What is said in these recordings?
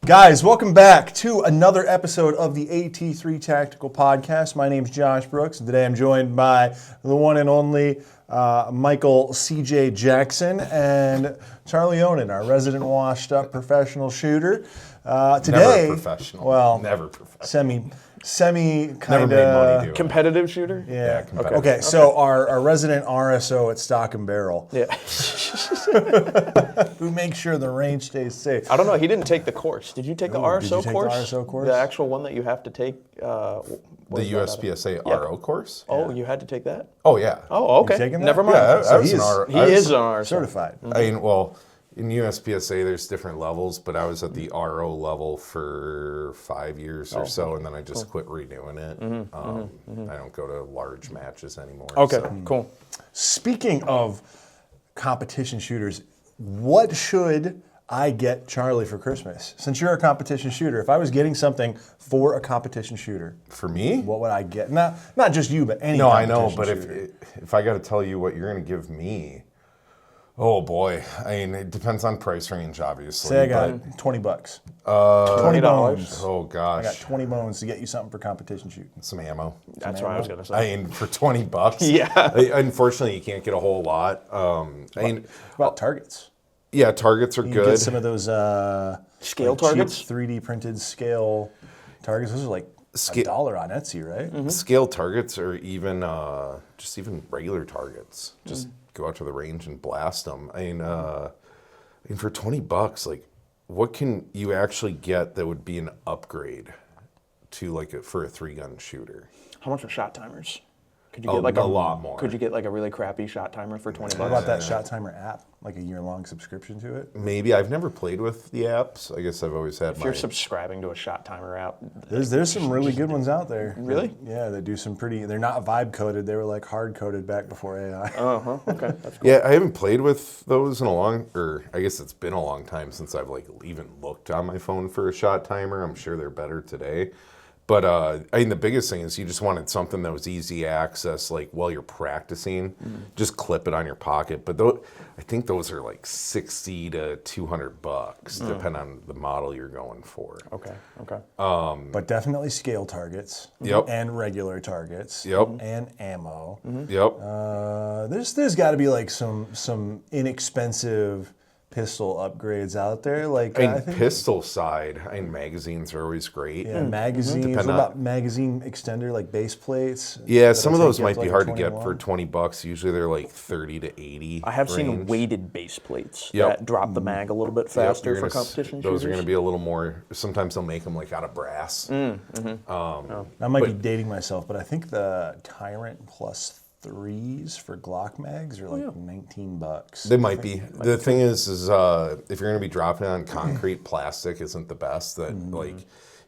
Guys, welcome back to another episode of the AT3 Tactical Podcast. My name's Josh Brooks, and today I'm joined by the one and only Michael C.J. Jackson and Charlie Onan, our resident washed-up professional shooter. Today, never professional. Well, never professional. Semi kind Never made money of doing it. Competitive shooter? Yeah. competitive. Okay. So our resident RSO at Stock and Barrel, Yeah. who makes sure the range stays safe. I don't know. He didn't take the course. Did you take the RSO did you take the course? RSO course? The actual one that you have to take. The USPSA RO course? Oh, you had to take that? Oh, yeah. Oh, okay. You taking that? Never mind. Yeah, So I was he an is- RO. He is an RSO. Certified. I mean, well, in USPSA, there's different levels, but I was at the RO level for 5 years or so, and then I just quit renewing it. I don't go to large matches anymore. Okay, so. cool. Speaking of competition shooters, what should I get Charlie for Christmas? Since you're a competition shooter, if I was getting something for a competition shooter, For me? what would I get? Not just you, but any No, I competition know, but shooter. if I got to tell you what you're going to give me, oh boy, I mean, it depends on price range, obviously. Say I got $20. $20. bones. Oh I gosh, got 20 bones to get you something for competition shooting. some ammo. That's what I was going to say. I mean, for $20. Yeah. Unfortunately, you can't get a whole lot. I mean, What about targets? yeah, targets are You good. get some of those Scale like targets? cheap 3D printed scale targets. Those are like $1 on Etsy, right? Scale targets or even just even regular targets. Just go out to the range and blast them. I mean, for $20, like, what can you actually get that would be an upgrade to for a 3-gun shooter? How much are shot timers? Could you Oh, get like a lot more. Could you get like a really crappy shot timer for $20? What about that Shot Timer app? Like a year-long subscription to it? Maybe. I've never played with the apps. I guess I've always had If you're subscribing to a shot timer app, There's some really good ones out there. Really? Yeah, they do some pretty. They're not vibe coded. They were like hard coded back before AI. okay, that's cool. Yeah, I haven't played with those in I guess it's been a long time since I've even looked on my phone for a shot timer. I'm sure they're better today. But I mean, the biggest thing is you just wanted something that was easy access, like while you're practicing, just clip it on your pocket. But I think those are like $60 to $200, depending on the model you're going for. Okay. But definitely scale targets. Yep. And regular targets. Yep. And ammo. Yep. There's got to be like some inexpensive pistol upgrades out there. Like I I mean, think pistol side, I mean, magazines are always great. yeah, magazines. Depend What on- about magazine extender, like base plates? Yeah, That'll some of take those you up might to, be like, hard a to get 21. for $20. Usually they're like 30 to 80. I have seen range. weighted base plates Yep. that drop the mag a little bit Yep, faster you're for gonna competition Those shooters. are going to be a little more. Sometimes they'll make them like out of brass. I might be dating myself, but I think the Tyrant Plus 3s for Glock mags are like $19. They might be. The thing is if you're going to be dropping on concrete, plastic isn't the best. That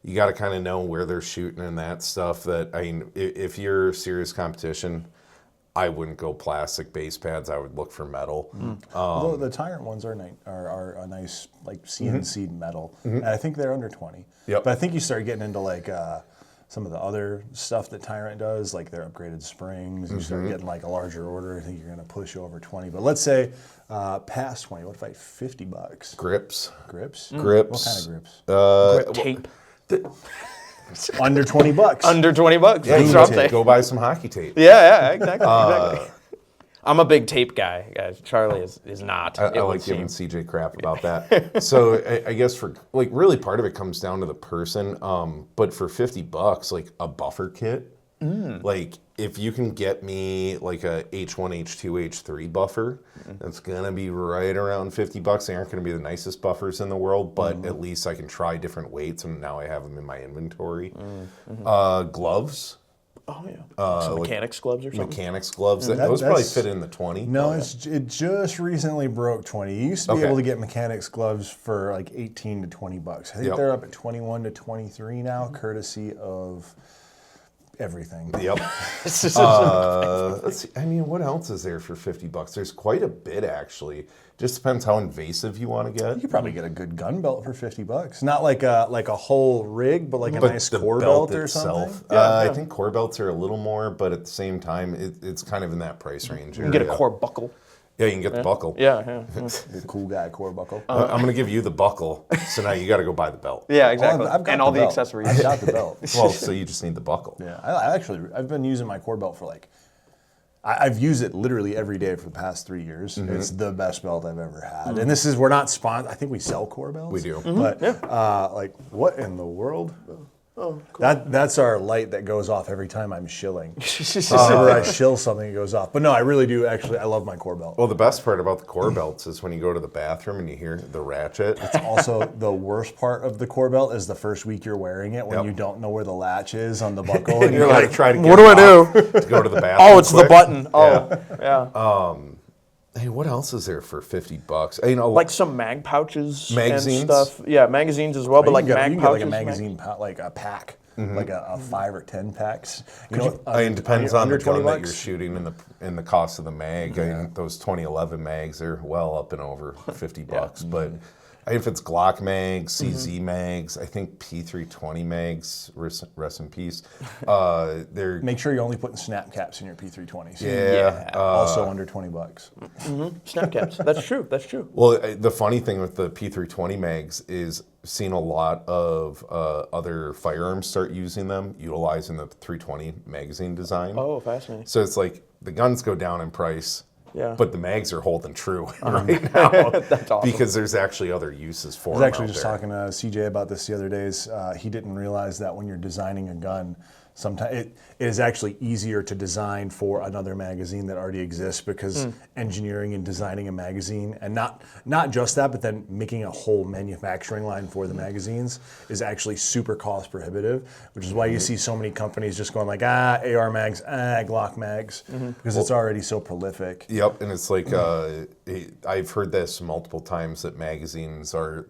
you got to kind of know where they're shooting and that stuff. That I mean, if you're serious competition, I wouldn't go plastic base pads. I would look for metal. Although the Tyrant ones are a nice like CNC metal, and I think they're under 20. Yep. But I think you start getting into like some of the other stuff that Tyrant does, like their upgraded springs. You start getting like a larger order. I think you're going to push over 20. But let's say past 20. What if I $50? Grips. Grips? Grips. What kind of grips? Grip tape. Under $20. Under $20. Yeah, That's you what I'm go, saying. go buy some hockey tape. Yeah, exactly. I'm a big tape guy, guys. Charlie is not. I like giving CJ crap about that. So I guess for like really part of it comes down to the person. But for $50, like a buffer kit, like if you can get me like a H1, H2, H3 buffer, that's gonna be right around $50. They aren't gonna be the nicest buffers in the world, but at least I can try different weights, and now I have them in my inventory. Gloves. Oh yeah. Some mechanics gloves or something. Mechanics gloves. Those probably fit in the 20. No, it just recently broke 20. You used to be able to get mechanics gloves for like 18 to $20. I think they're up at 21 to 23 now, courtesy of everything. Yep. Let's see. I mean, what else is there for $50? There's quite a bit actually. Just depends how invasive you want to get. You could probably get a good gun belt for $50. Not like a whole rig, but like a nice the core belt or something. I think core belts are a little more, but at the same time, it's kind of in that price range. You can get a core buckle. Yeah, you can get the buckle. Yeah. The cool guy core buckle. I'm going to give you the buckle, so now you got to go buy the belt. Yeah, exactly. I've got and all the belt. accessories. I've got the belt. Well, so you just need the buckle. Yeah, I've been using my core belt for like, I've used it literally every day for the past 3 years. It's the best belt I've ever had. And this is, we're not sponsored. I think we sell core belts. We do. But like, what in the world? Oh, cool. That's our light that goes off every time I'm shilling. Whenever I shill something, it goes off. But no, I really do. Actually, I love my core belt. Well, the best part about the core belts is when you go to the bathroom and you hear the ratchet. It's also the worst part of the core belt is the first week you're wearing it when you don't know where the latch is on the buckle. And you're like, try to get what do I do? To go to the bathroom. Oh, it's the button. Oh, yeah. Hey, what else is there for $50? Like some mag pouches Magazines? and stuff. Yeah, magazines as well, but like you mag can get pouches. like a magazine, like a pack, like a 5 or 10 packs. It depends on the under 20 gun that bucks? you're shooting and the cost of the mag. I mean, those 2011 mags are well up and over $50. But if it's Glock mags, CZ mags, I think P320 mags, rest in peace. They're Make sure you're only putting snap caps in your P320s. yeah. Also under $20. Snap caps. That's true. That's true. Well, the funny thing with the P320 mags is seen a lot of other firearms start using them, utilizing the 320 magazine design. Oh, fascinating. So it's like the guns go down in price, but the mags are holding true right now. That's awesome. Because there's actually other uses for I was them actually out just there. talking to CJ about this the other days. He didn't realize that when you're designing a gun, sometimes it is actually easier to design for another magazine that already exists because engineering and designing a magazine, and not just that, but then making a whole manufacturing line for the magazines is actually super cost prohibitive, which is why you see so many companies just going like, AR mags, Glock mags, because it's already so prolific. Yep, and it's like I've heard this multiple times that magazines are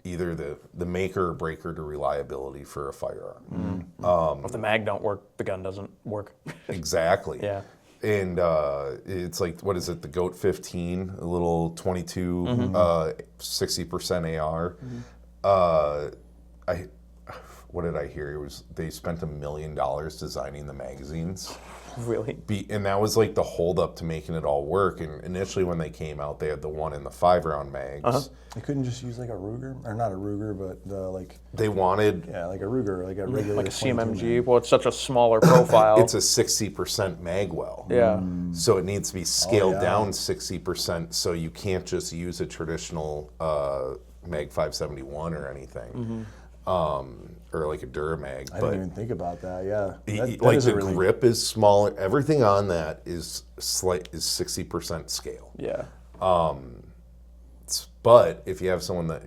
either the maker or breaker to reliability for a firearm. If the mag don't work, the gun doesn't work. Exactly. Yeah. And it's like, what is it, the GOAT 15, a little 22, 60% AR. What did I hear? It was they spent $1 million designing the magazines. Really? And that was like the holdup to making it all work. And initially when they came out, they had the 1 in the 5-round mags. They couldn't just use like a Ruger, or not a Ruger, but They wanted... yeah, like a Ruger, like a regular Like a 22 CMMG. mag. Well, it's such a smaller profile. It's a 60% mag well. Yeah. So it needs to be scaled yeah. down 60%, so you can't just use a traditional Mag 571 or anything. Or like a Duramag. I didn't even think about that. Yeah, that Like is a the really, grip is smaller. Everything on that is 60% scale. Yeah. But if you have someone that,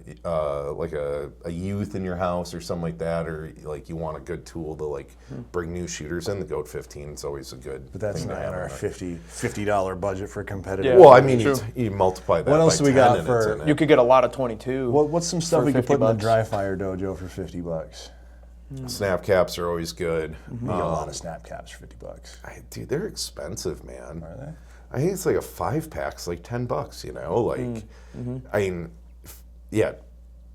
like a youth in your house or something like that, or like you want a good tool to like bring new shooters in, the GOAT 15 is always a good. But that's thing to not have our on it. $50 budget for competitive. Yeah. Well, I mean, True. you multiply that. What else by do we 10 got and for- it's in it. You could get a lot of 22. What's some stuff For we could put in the $50? dry fire dojo for $50? Snap caps are always good. We get a lot of snap caps for $50. Dude, they're expensive, man. Are they? I think it's like a 5-pack's like $10, you know? Like, I mean, yeah,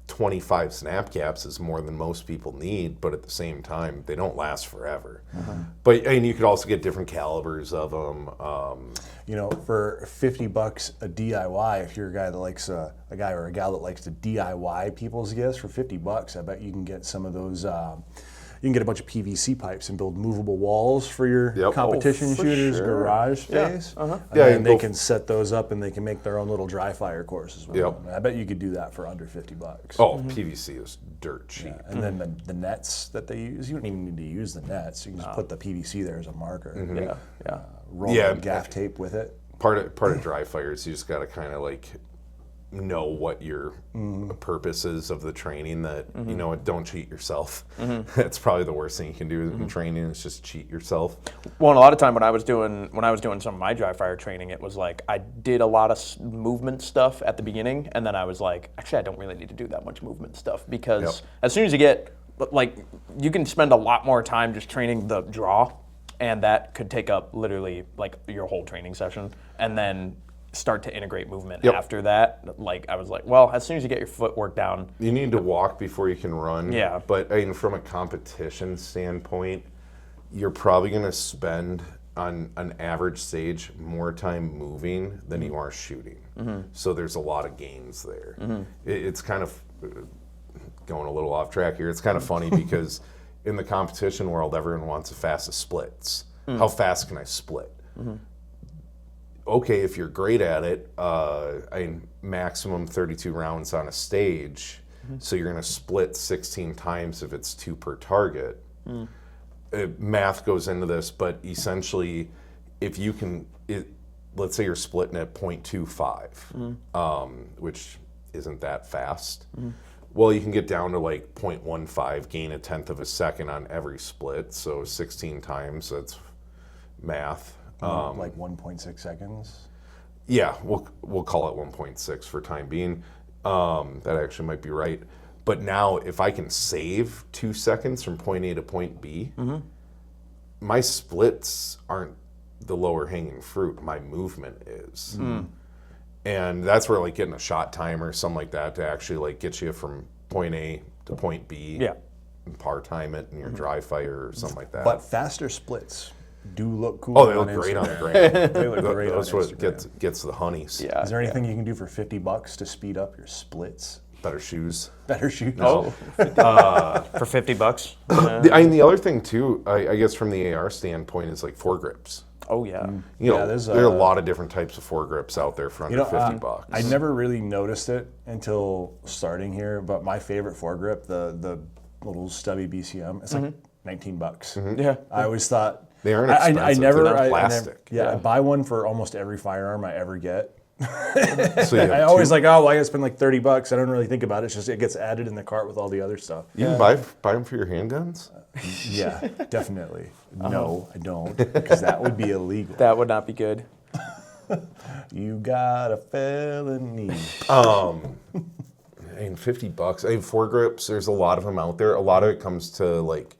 25 snap caps is more than most people need, but at the same time, they don't last forever. But I mean, you could also get different calibers of them. You know, for $50 a DIY, if you're a guy that likes a guy or a gal that likes to DIY people's gifts for $50, I bet you can get some of those. You can get a bunch of PVC pipes and build movable walls for your Yep. competition Oh, for shooters' sure. garage Yeah, space. Yeah, And and they go can set those up and they can make their own little dry fire courses with Yep. them. I bet you could do that for under $50. Oh, PVC is dirt cheap. And then the nets that they use, you don't even need to use the nets. You can just put the PVC there as a marker. Yeah. Yeah. Roll Yeah. gaff tape with it. Part of dry fire is you just got to kind of like know what your purpose is of the training. That you know what, don't cheat yourself. That's probably the worst thing you can do in training is just cheat yourself. Well, and a lot of time when I was doing some of my dry fire training, it was like I did a lot of movement stuff at the beginning, and then I was like, actually, I don't really need to do that much movement stuff because as soon as you get like, you can spend a lot more time just training the draw, and that could take up literally like your whole training session, and then start to integrate movement after that. Like I was like, well, as soon as you get your footwork down, You need to walk before you can run. Yeah. But I mean, from a competition standpoint, you're probably going to spend on an average stage more time moving than you are shooting. So there's a lot of gains there. It's kind of going a little off track here. It's kind of funny because in the competition world, everyone wants the fastest splits. How fast can I split? Okay, if you're great at it, maximum 32 rounds on a stage, so you're going to split 16 times if it's 2 per target. Math goes into this, but essentially, if you can, let's say you're splitting at 0.25, which isn't that fast. Well, you can get down to like 0.15, gain a tenth of a second on every split, so 16 times, that's math. Like 1.6 seconds. Yeah, we'll call it 1.6 for time being. That actually might be right. But now, if I can save 2 seconds from point A to point B, my splits aren't the lower hanging fruit. My movement is. And that's where like getting a shot time or something like that to actually like get you from point A to point B. Yeah. And par time it in your dry fire or something like that. But faster splits do look cool. Oh, they look great on the ground. They look great That's on what Instagram. gets the honeys. Yeah. Is there anything you can do for $50 to speed up your splits? Better shoes. Better shoot. For $50. The other thing too, I guess from the AR standpoint, is like foregrips. Oh yeah. You know, there's there are a lot of different types of foregrips out there for under $50. I never really noticed it until starting here, but my favorite foregrip, the little stubby BCM, it's like $19. Yeah. I always thought They aren't expensive. I never, They're I plastic. never, I buy one for almost every firearm I ever get. So you have I always like, oh, well, I gotta spend like $30. I don't really think about it. It's just it gets added in the cart with all the other stuff. You can buy them for your handguns? Yeah, definitely. No, I don't, because that would be illegal. That would not be good. You got a felony. I mean, $50. I mean, foregrips, there's a lot of them out there. A lot of it comes to like,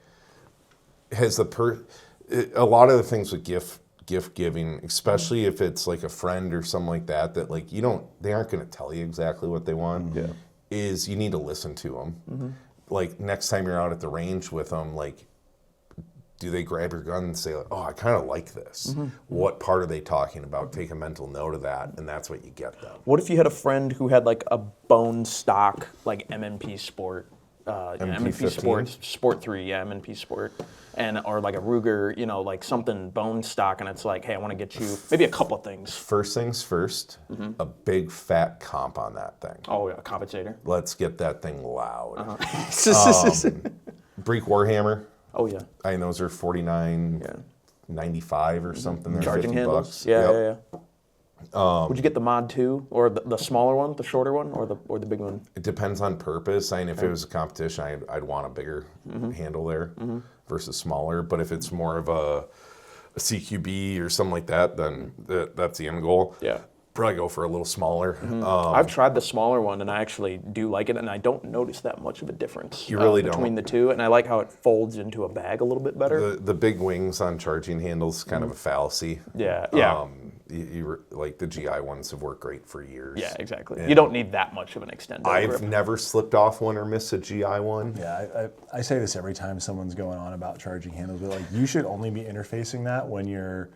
a lot of the things with gift giving, especially if it's like a friend or something like that, that like they aren't going to tell you exactly what they want, is you need to listen to them. Like next time you're out at the range with them, like, do they grab your gun and say, like, oh, I kind of like this? What part are they talking about? Take a mental note of that, and that's what you get them. What if you had a friend who had like a bone stock, like M&P Sport, M&P Sport 3, M&P Sport, or like a Ruger, like something bone stock, and it's like, hey, I want to get you maybe a couple of things. First things first, a big fat comp on that thing. Oh, yeah, compensator. Let's get that thing loud. Break Warhammer. Oh, yeah. I mean, those are $49.95 or something. They're Charging $50. handles. Yep. Yeah. Would you get the Mod 2 or the smaller one, the shorter one, or the big one? It depends on purpose. I mean, if it was a competition, I'd want a bigger handle there versus smaller. But if it's more of a CQB or something like that, then that's the end goal. Yeah. Probably go for a little smaller. I've tried the smaller one, and I actually do like it, and I don't notice that much of a difference You really between don't. the two, and I like how it folds into a bag a little bit better. The big wings on charging handles is kind of a fallacy. Yeah. You like the GI ones have worked great for years. Yeah, exactly. And you don't need that much of an extended I've grip. never slipped off one or missed a GI one. Yeah, I say this every time someone's going on about charging handles, but like you should only be interfacing that when you're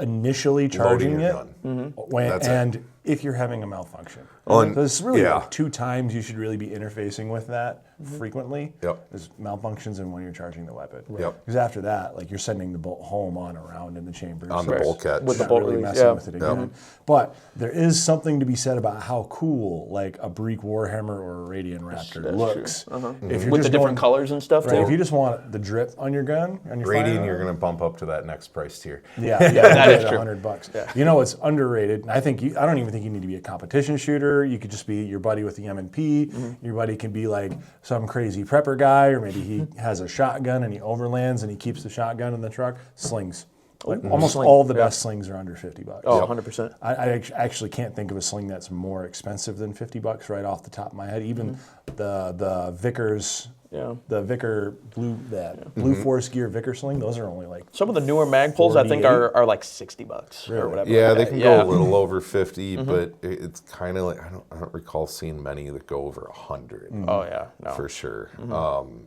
initially charging Loading your it, gun. and if you're having a malfunction. Oh, and- So it's really yeah. like 2 times you should really be interfacing with that frequently. Yep. There's malfunctions and when you're charging the weapon. Yep. Because after that, like you're sending the bolt home on around in the chamber. On so the it's bolt catch. With the not bolt really release, messing yeah. with it again. But there is something to be said about how cool like a Breek Warhammer or a Radian Raptor That's looks. true. If you're With the just different going, colors and stuff, right, too. if you just want the drip on your gun, on your Radian, firearm, you're going to bump up to that next price tier. yeah, That is true. $100. You know, it's underrated. And I don't even think you need to be a competition shooter. You could just be your buddy with the M&P. Your buddy can be like some crazy prepper guy, or maybe he has a shotgun and he overlands and he keeps the shotgun in the truck. Slings. Like almost all the best slings are under $50. Oh, 100%. I actually can't think of a sling that's more expensive than $50 right off the top of my head. Even the Vickers, the Vicker Blue Force Gear Vicker sling, those are only like Some of the newer mag pulls, I think, 48. are like $60 or whatever. Yeah, like they that. can go a little over 50, but it's kind of like I don't recall seeing many that go over 100 Oh, yeah. No. for sure.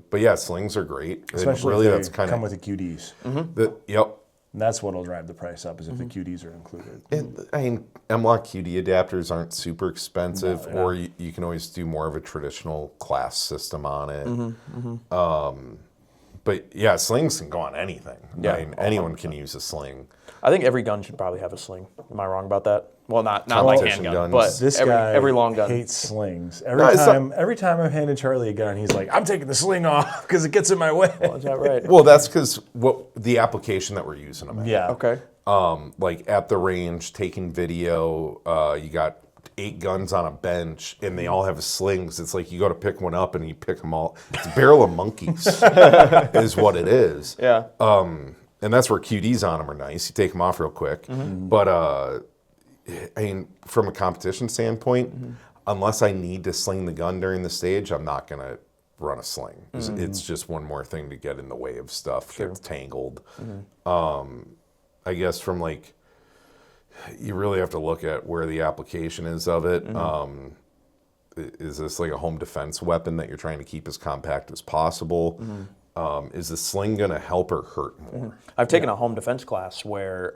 But yeah, slings are great. And especially really, if they that's kind come of with the QDs. yep. And that's what'll drive the price up, is if the QDs are included. And, I mean, M-Lock QD adapters aren't super expensive, or you can always do more of a traditional class system on it. But yeah, slings can go on anything. Yeah. I mean, anyone can use a sling. I think every gun should probably have a sling. Am I wrong about that? Well, not like Competition handgun, guns. but This every, guy every long gun. hates slings. it's Every time I've handed Charlie a gun, he's like, I'm taking the sling off because it gets in my way. Oh, is that right? Well, that's because the application that we're using them in. Yeah. Okay. Like at the range, taking video, you got 8 guns on a bench, and they all have slings. It's like you go to pick one up, and you pick them all. It's a barrel of monkeys, is what it is. Yeah. And that's where QDs on them are nice. You take them off real quick. But I mean, from a competition standpoint, unless I need to sling the gun during the stage, I'm not gonna run a sling. It's just one more thing to get in the way of stuff. Gets tangled. I guess from like, you really have to look at where the application is of it. Is this like a home defense weapon that you're trying to keep as compact as possible? Is the sling going to help or hurt more? I've taken a home defense class where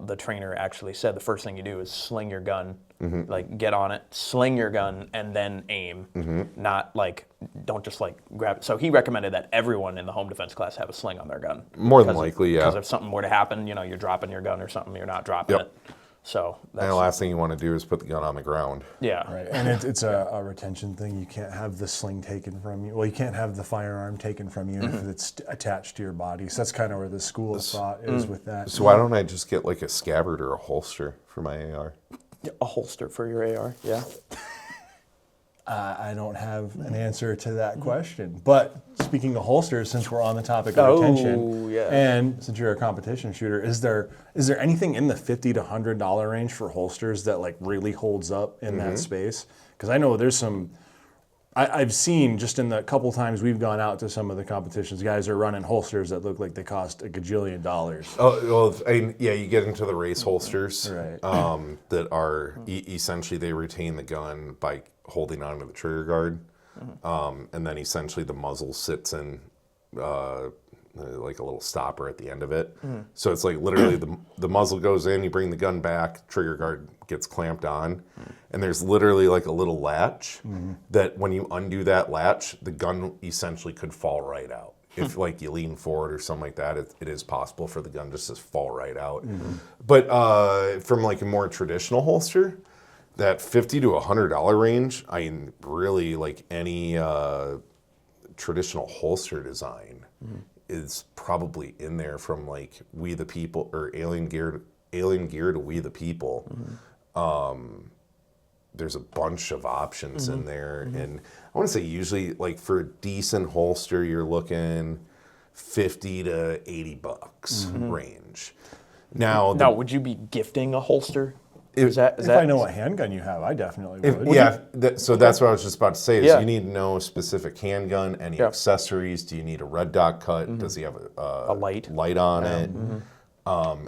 the trainer actually said the first thing you do is sling your gun, like get on it, sling your gun, and then aim. Not like, don't just like grab it. So he recommended that everyone in the home defense class have a sling on their gun. More than likely, yeah. Because if something were to happen, you're dropping your gun or something, you're not dropping it. So And the last thing you want to do is put the gun on the ground. yeah. Right, and it's a retention thing. You can't have the sling taken from you. Well, you can't have the firearm taken from you if it's attached to your body. So that's kind of where the school of thought is with that. So why don't I just get like a scabbard or a holster for my AR? A holster for your AR, yeah. I don't have an answer to that question. But speaking of holsters, since we're on the topic of retention, yeah. and since you're a competition shooter, is there anything in the $50 to $100 range for holsters that like really holds up in that space? Because I know there's some. I've seen just in the couple times we've gone out to some of the competitions, guys are running holsters that look like they cost $1 gajillion. Oh, well, yeah, you get into the race holsters Right. that are essentially they retain the gun by holding onto the trigger guard, and then essentially the muzzle sits in like a little stopper at the end of it. So it's like literally the muzzle goes in, you bring the gun back, trigger guard gets clamped on, and there's literally like a little latch that when you undo that latch, the gun essentially could fall right out. If like you lean forward or something like that, it is possible for the gun just to fall right out. But from like a more traditional holster, that $50 to $100 range, I mean, really like any traditional holster design is probably in there, from like We the People or Alien Gear to We the People. There's a bunch of options in there, and I want to say usually like for a decent holster, you're looking $50 to $80 range. Now, Would you be gifting a holster? If I know what handgun you have, I definitely would. So that's what I was just about to say. Is Yeah. you need to know specific handgun, any accessories. Do you need a red dot cut? Does he have a light on it?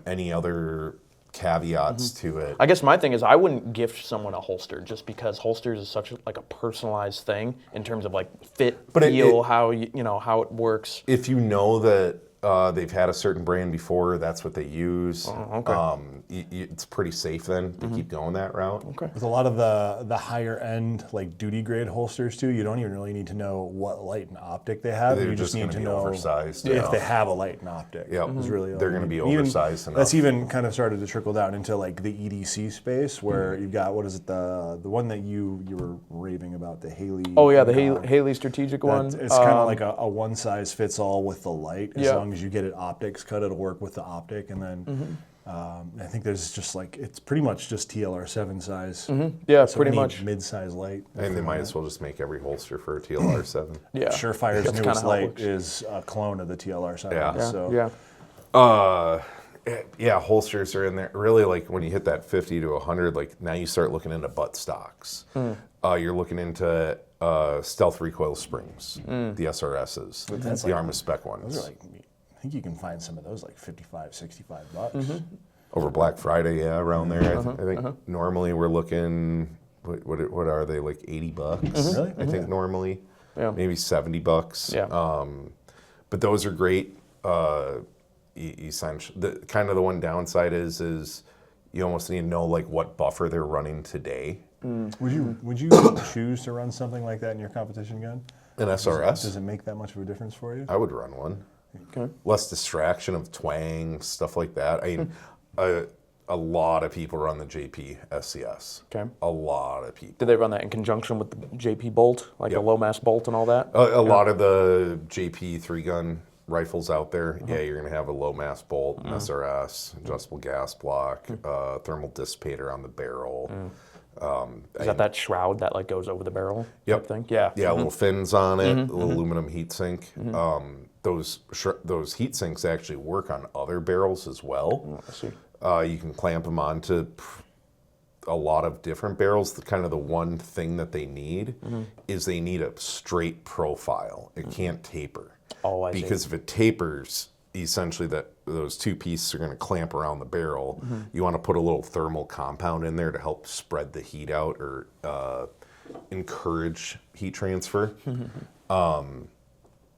Any other caveats to it? I guess my thing is I wouldn't gift someone a holster just because holsters is such like a personalized thing in terms of like fit, feel, how how it works. If you know that they've had a certain brand before, that's what they use. It's pretty safe then to keep going that route. Okay. With a lot of the higher end like duty grade holsters too, you don't even really need to know what light and optic they have. They're You just need gonna to be know oversized if enough. they have a light and optic. Yep. Is really They're going to be even- oversized enough. That's even kind of started to trickle down into like the EDC space where you've got, what is it, the one that you were raving about, the Haley. Oh yeah, the Haley strategic one. It's kind of like a one size fits all with the light. As Yeah. long as you get it optics cut, it'll work with the optic, and then. I think there's just like, it's pretty much just TLR7 size. Yeah, So pretty any much. mid-size light. And they might as well just make every holster for a TLR7. Yeah. Surefire's That's kinda newest how it light works. is a clone of the TLR7. Yeah. So Yeah. Holsters are in there. Really, like when you hit that 50 to 100, like now you start looking into butt stocks. You're looking into stealth recoil springs, the SRSs, that's the like- Arma spec ones. those are like, I think you can find some of those like $55, $65. Over Black Friday, yeah, around there. I think normally we're looking. What are they, like $80? Really? I think normally, Yeah. maybe $70. Yeah. But those are great. essentially, the one downside is you almost need to know like what buffer they're running today. Would you choose to run something like that in your competition gun? An SRS? Does it make that much of a difference for you? I would run one. Okay. Less distraction of twang, stuff like that. I mean, a lot of people run the JP SCS. Okay. A lot of people. Do they run that in conjunction with the JP bolt, like the low mass bolt and all that? A lot of the JP 3-gun rifles out there, you're going to have a low mass bolt, an SRS, adjustable gas block, thermal dissipator on the barrel. Is that shroud that like goes over the barrel? Yep. Type thing? Yeah. Yeah, little fins on it, a little aluminum heat sink. Those heat sinks actually work on other barrels as well. I see. You can clamp them onto a lot of different barrels. The one thing that they need is they need a straight profile. It can't taper. Oh, I see. Because if it tapers, essentially those two pieces are going to clamp around the barrel. You want to put a little thermal compound in there to help spread the heat out or encourage heat transfer.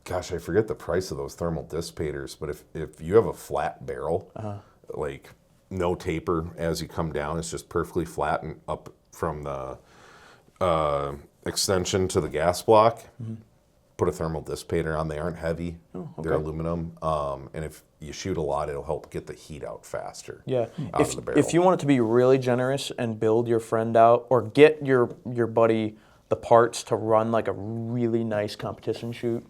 Gosh, I forget the price of those thermal dissipators, but if you have a flat barrel, like no taper as you come down, it's just perfectly flat and up from the extension to the gas block, put a thermal dissipator on. They aren't heavy. They're aluminum. And if you shoot a lot, it'll help get the heat out faster. Yeah. Out of the barrel. If you want it to be really generous and build your friend out or get your buddy the parts to run like a really nice competition shoot,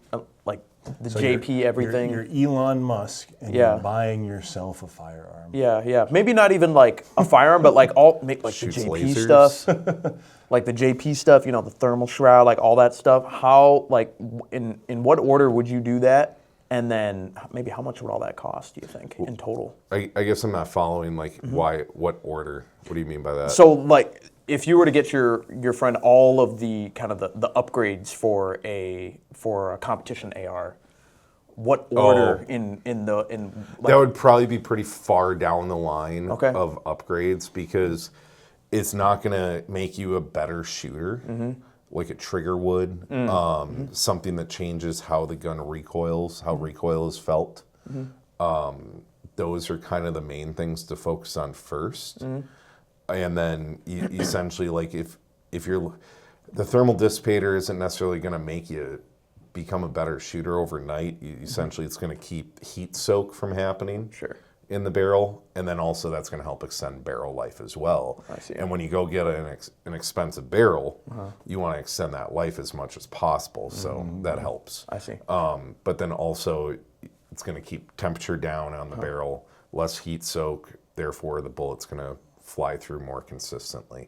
like the JP everything. You're Elon Musk and you're buying yourself a firearm. Yeah. Maybe not even like a firearm, but like the Shoots JP lasers. stuff. Like the JP stuff, the thermal shroud, like all that stuff. How, like, in what order would you do that? And then maybe how much would all that cost, do you think, in total? I guess I'm not following, like, what order? What do you mean by that? So, like, if you were to get your friend all of the kind of the upgrades for a competition AR, what order that would probably be pretty far down the line of upgrades because it's not going to make you a better shooter like a trigger would. Something that changes how the gun recoils, how recoil is felt. Those are kind of the main things to focus on first. And then essentially, like if you're, the thermal dissipator isn't necessarily going to make you become a better shooter overnight. Essentially, it's going to keep heat soak from happening in the barrel, and then also that's going to help extend barrel life as well. I see. And when you go get an expensive barrel, you want to extend that life as much as possible, so that helps. I see. But then also, it's going to keep temperature down on the barrel, less heat soak, therefore the bullet's going to fly through more consistently.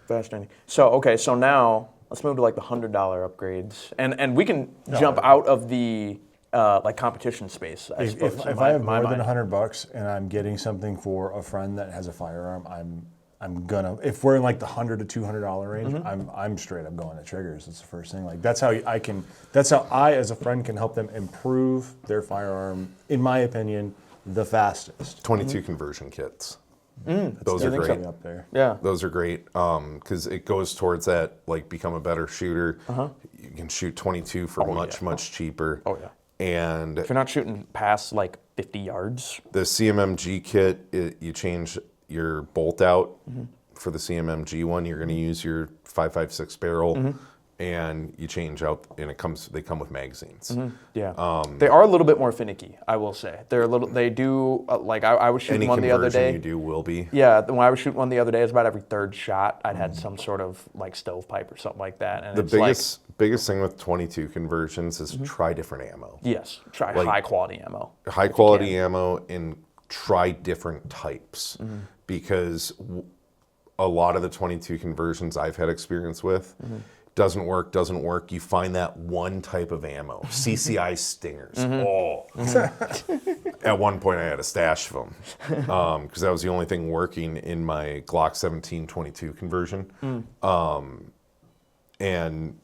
Fascinating. So now let's move to like the $100 upgrades, and we can jump out of the like competition space. I suppose, if I have more than $100 and I'm getting something for a friend that has a firearm, I'm gonna, if we're in like the $100 to $200 range, I'm straight up going to triggers. That's the first thing. Like that's how I as a friend can help them improve their firearm, in my opinion, the fastest. 22 conversion kits. Those are great. Up there. Yeah. Those are great because it goes towards that, like, become a better shooter. You can shoot 22 for much cheaper. Oh, yeah. And If you're not shooting past like 50 yards. the CMMG kit, you change your bolt out for the CMMG one. You're going to use your 5.56 barrel, and you change out, and they come with magazines. Yeah. They are a little bit more finicky, I will say. They do, like I was shooting one the other day. Any conversion you do will be. Yeah, when I was shooting one the other day, it was about every third shot, I'd had some sort of like stovepipe or something like that. And The biggest thing with 22 conversions is try different ammo. Yes, try high quality ammo. High quality ammo, and try different types, because a lot of the 22 conversions I've had experience with, doesn't work. You find that one type of ammo, CCI Stingers. At one point I had a stash of them because that was the only thing working in my Glock 17 22 conversion. And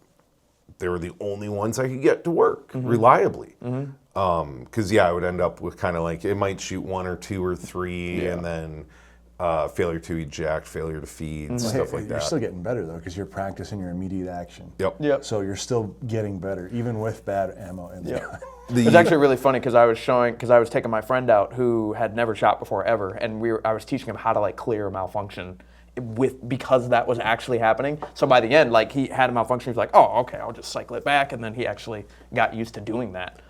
they were the only ones I could get to work reliably. Because I would end up with kind of like, it might shoot 1 or 2 or 3, and then failure to eject, failure to feed, stuff like that. You're still getting better though, because you're practicing your immediate action. Yep. So you're still getting better, even with bad ammo in the gun. It was actually really funny because I was taking my friend out who had never shot before ever, and I was teaching him how to like clear a malfunction because that was actually happening. So by the end, like he had a malfunction, he was like, oh, okay, I'll just cycle it back, and then he actually got used to doing that.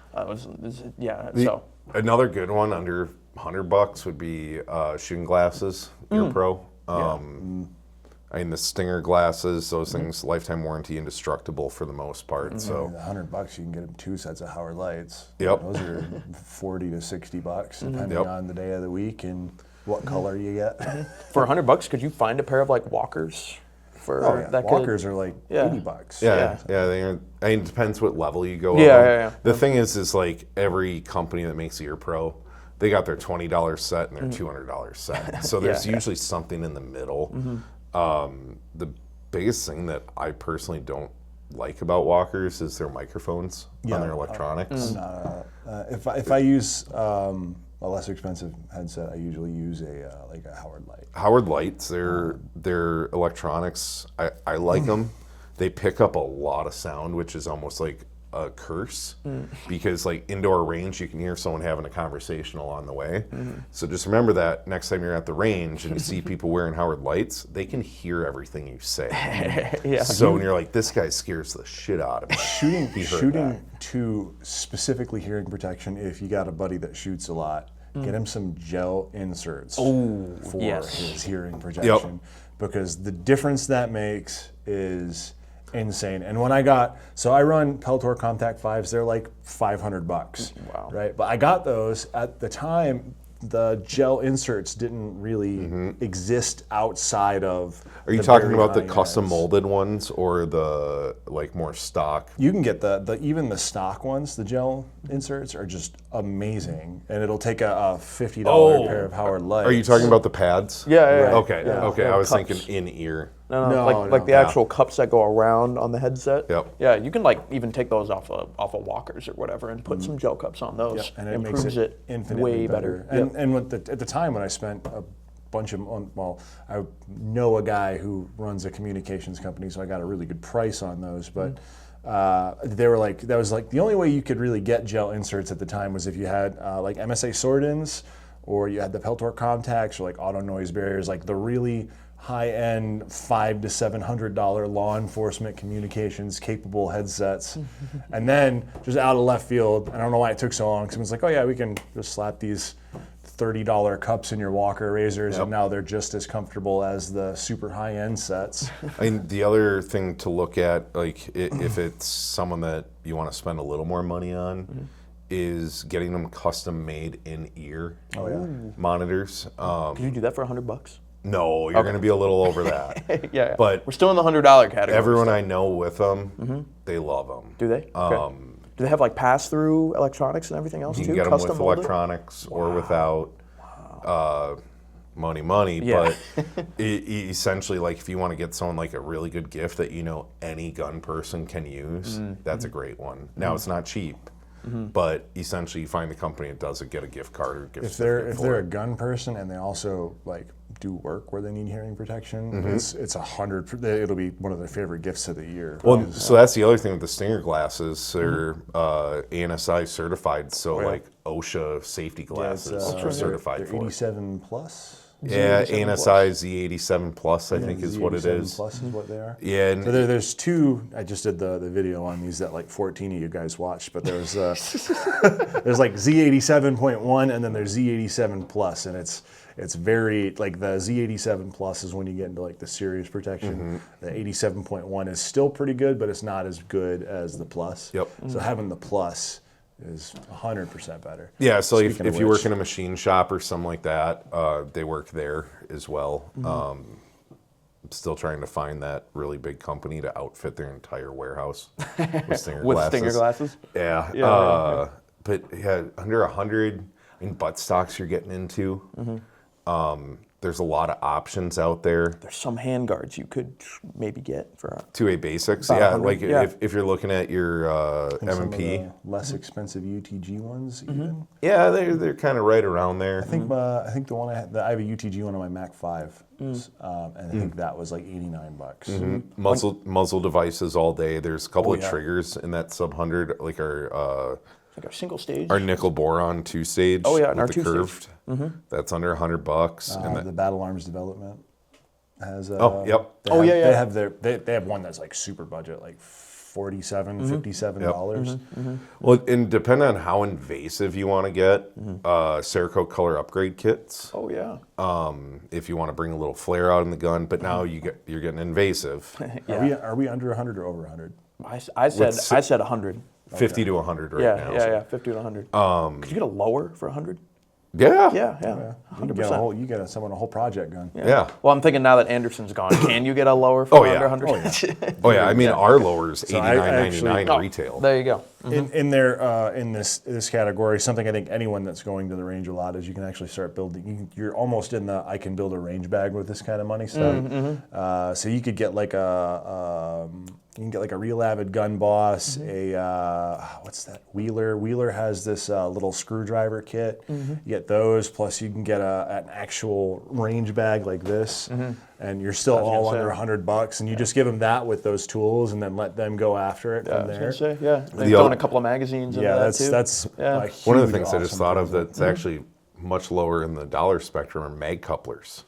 Another good one under $100 would be shooting glasses, Ear Pro. I mean, the Stinger glasses, those things, lifetime warranty, indestructible for the most part. So $100, you can get them 2 sets of Howard lights. Yep. Those are $40 to $60, depending on the day of the week and what color you get. For $100, could you find a pair of like walkers? That walkers are like $80. Yeah, they are. I mean, it depends what level you go. Yeah. The thing is like every company that makes Ear Pro, they got their $20 set and their $200 set. So there's usually something in the middle. The biggest thing that I personally don't like about walkers is their microphones on their electronics. If I use a less expensive headset, I usually use a Howard Light. Howard Lights, their electronics, I like them. They pick up a lot of sound, which is almost like a curse, because like indoor range, you can hear someone having a conversation along the way. So just remember that next time you're at the range and you see people wearing Howard Lights, they can hear everything you say. So when you're like, this guy scares the shit out of me. Shooting to specifically hearing protection, if you got a buddy that shoots a lot, get him some gel inserts for his hearing protection, because the difference that makes is insane. And when I run Peltor Contact 5s, they're like $500, right? But I got those at the time. The gel inserts didn't really exist outside of. Are you talking about the custom molded ones or the like more stock? You can get even the stock ones. The gel inserts are just amazing, and it'll take a $50 pair of Howard Lights. Are you talking about the pads? Yeah. Okay. I was thinking in ear. No, like the actual cups that go around on the headset. Yep. Yeah, you can like even take those off of walkers or whatever and put some gel cups on those. And it improves makes it infinitely way better. And at the time when I spent a bunch of, I know a guy who runs a communications company, so I got a really good price on those. But they were like, that was like the only way you could really get gel inserts at the time was if you had like MSA Sword-ins, or you had the Peltor contacts, or like auto noise barriers, like the really high-end $500 to $700 law enforcement communications capable headsets. And then just out of left field, I don't know why it took so long, because it was like, oh yeah, we can just slap these $30 cups in your Walker razors, and now they're just as comfortable as the super high-end sets. I mean, the other thing to look at, like if it's someone that you want to spend a little more money on, is getting them custom made in ear monitors. Can you do that for $100? No, you're going to be a little over that. But we're still in the $100 category. Everyone I know with them, they love them. Do they? Okay. Do they have like pass-through electronics and everything else too? You can get them with electronics or without. Money. But essentially, like if you want to get someone like a really good gift that you know any gun person can use, that's a great one. Now it's not cheap. But essentially, you find the company that does it, get a gift card or gift certificate. If they're a gun person and they also like do work where they need hearing protection, it's 100. It'll be one of their favorite gifts of the year. Well, so that's the other thing with the Stinger glasses. They're ANSI certified, so like OSHA safety glasses are certified they're for 87 plus. Yeah, ANSI Z87 Plus, I think is what it is. Plus is what they are. Yeah, and so there's two. I just did the video on these that like 14 of you guys watched, but there's there's like Z87.1 and then there's Z87 Plus, and it's very like the Z87 Plus is when you get into like the serious protection. The 87.1 is still pretty good, but it's not as good as the Plus. Yep. So having the Plus is 100% better. Yeah, so if you work in a machine shop or something like that, they work there as well. I'm still trying to find that really big company to outfit their entire warehouse with Stinger glasses. Stinger glasses? Yeah. But yeah, under 100, I mean, butt stocks you're getting into. There's a lot of options out there. There's some hand guards you could maybe get for 2A basics. Like if you're looking at your M&P. Less expensive UTG ones even. Yeah, they're kind of right around there. I think the one I have a UTG one on my Mac 5, and I think that was like $89. Muzzle devices all day. There's a couple of triggers in that sub 100, like our like our single stage. Our nickel boron 2-stage. Oh, yeah, and our with the 2-stage. curved. That's under $100. And The Battle Arms Development has. Yep. They have one that's like super budget, like $47, $57. Well, and depending on how invasive you want to get, Cerakote color upgrade kits. Oh yeah. If you want to bring a little flare out in the gun, but now you're getting invasive. Are we under 100 or over 100? I said 100. 50 to 100 right now. Yeah, 50 to 100. Could you get a lower for 100? Yeah. Yeah, You 100%. get someone a whole project gun. Yeah. Well, I'm thinking now that Anderson's gone, can you get a lower for under 100? Oh yeah. I mean, our lower's $89.99 Oh, retail. there you go. In this category, something I think anyone that's going to the range a lot is you can actually start building. You're almost in the I can build a range bag with this kind of money stuff. So you could get like a Real Avid Gun Boss, what's that? Wheeler. Wheeler has this little screwdriver kit. You get those, plus you can get an actual range bag like this, and you're still all under $100, and you just give them that with those tools, and then let them go after it from there. They've thrown a couple of magazines. That's one of the things I just thought of that's actually much lower in the dollar spectrum are mag couplers.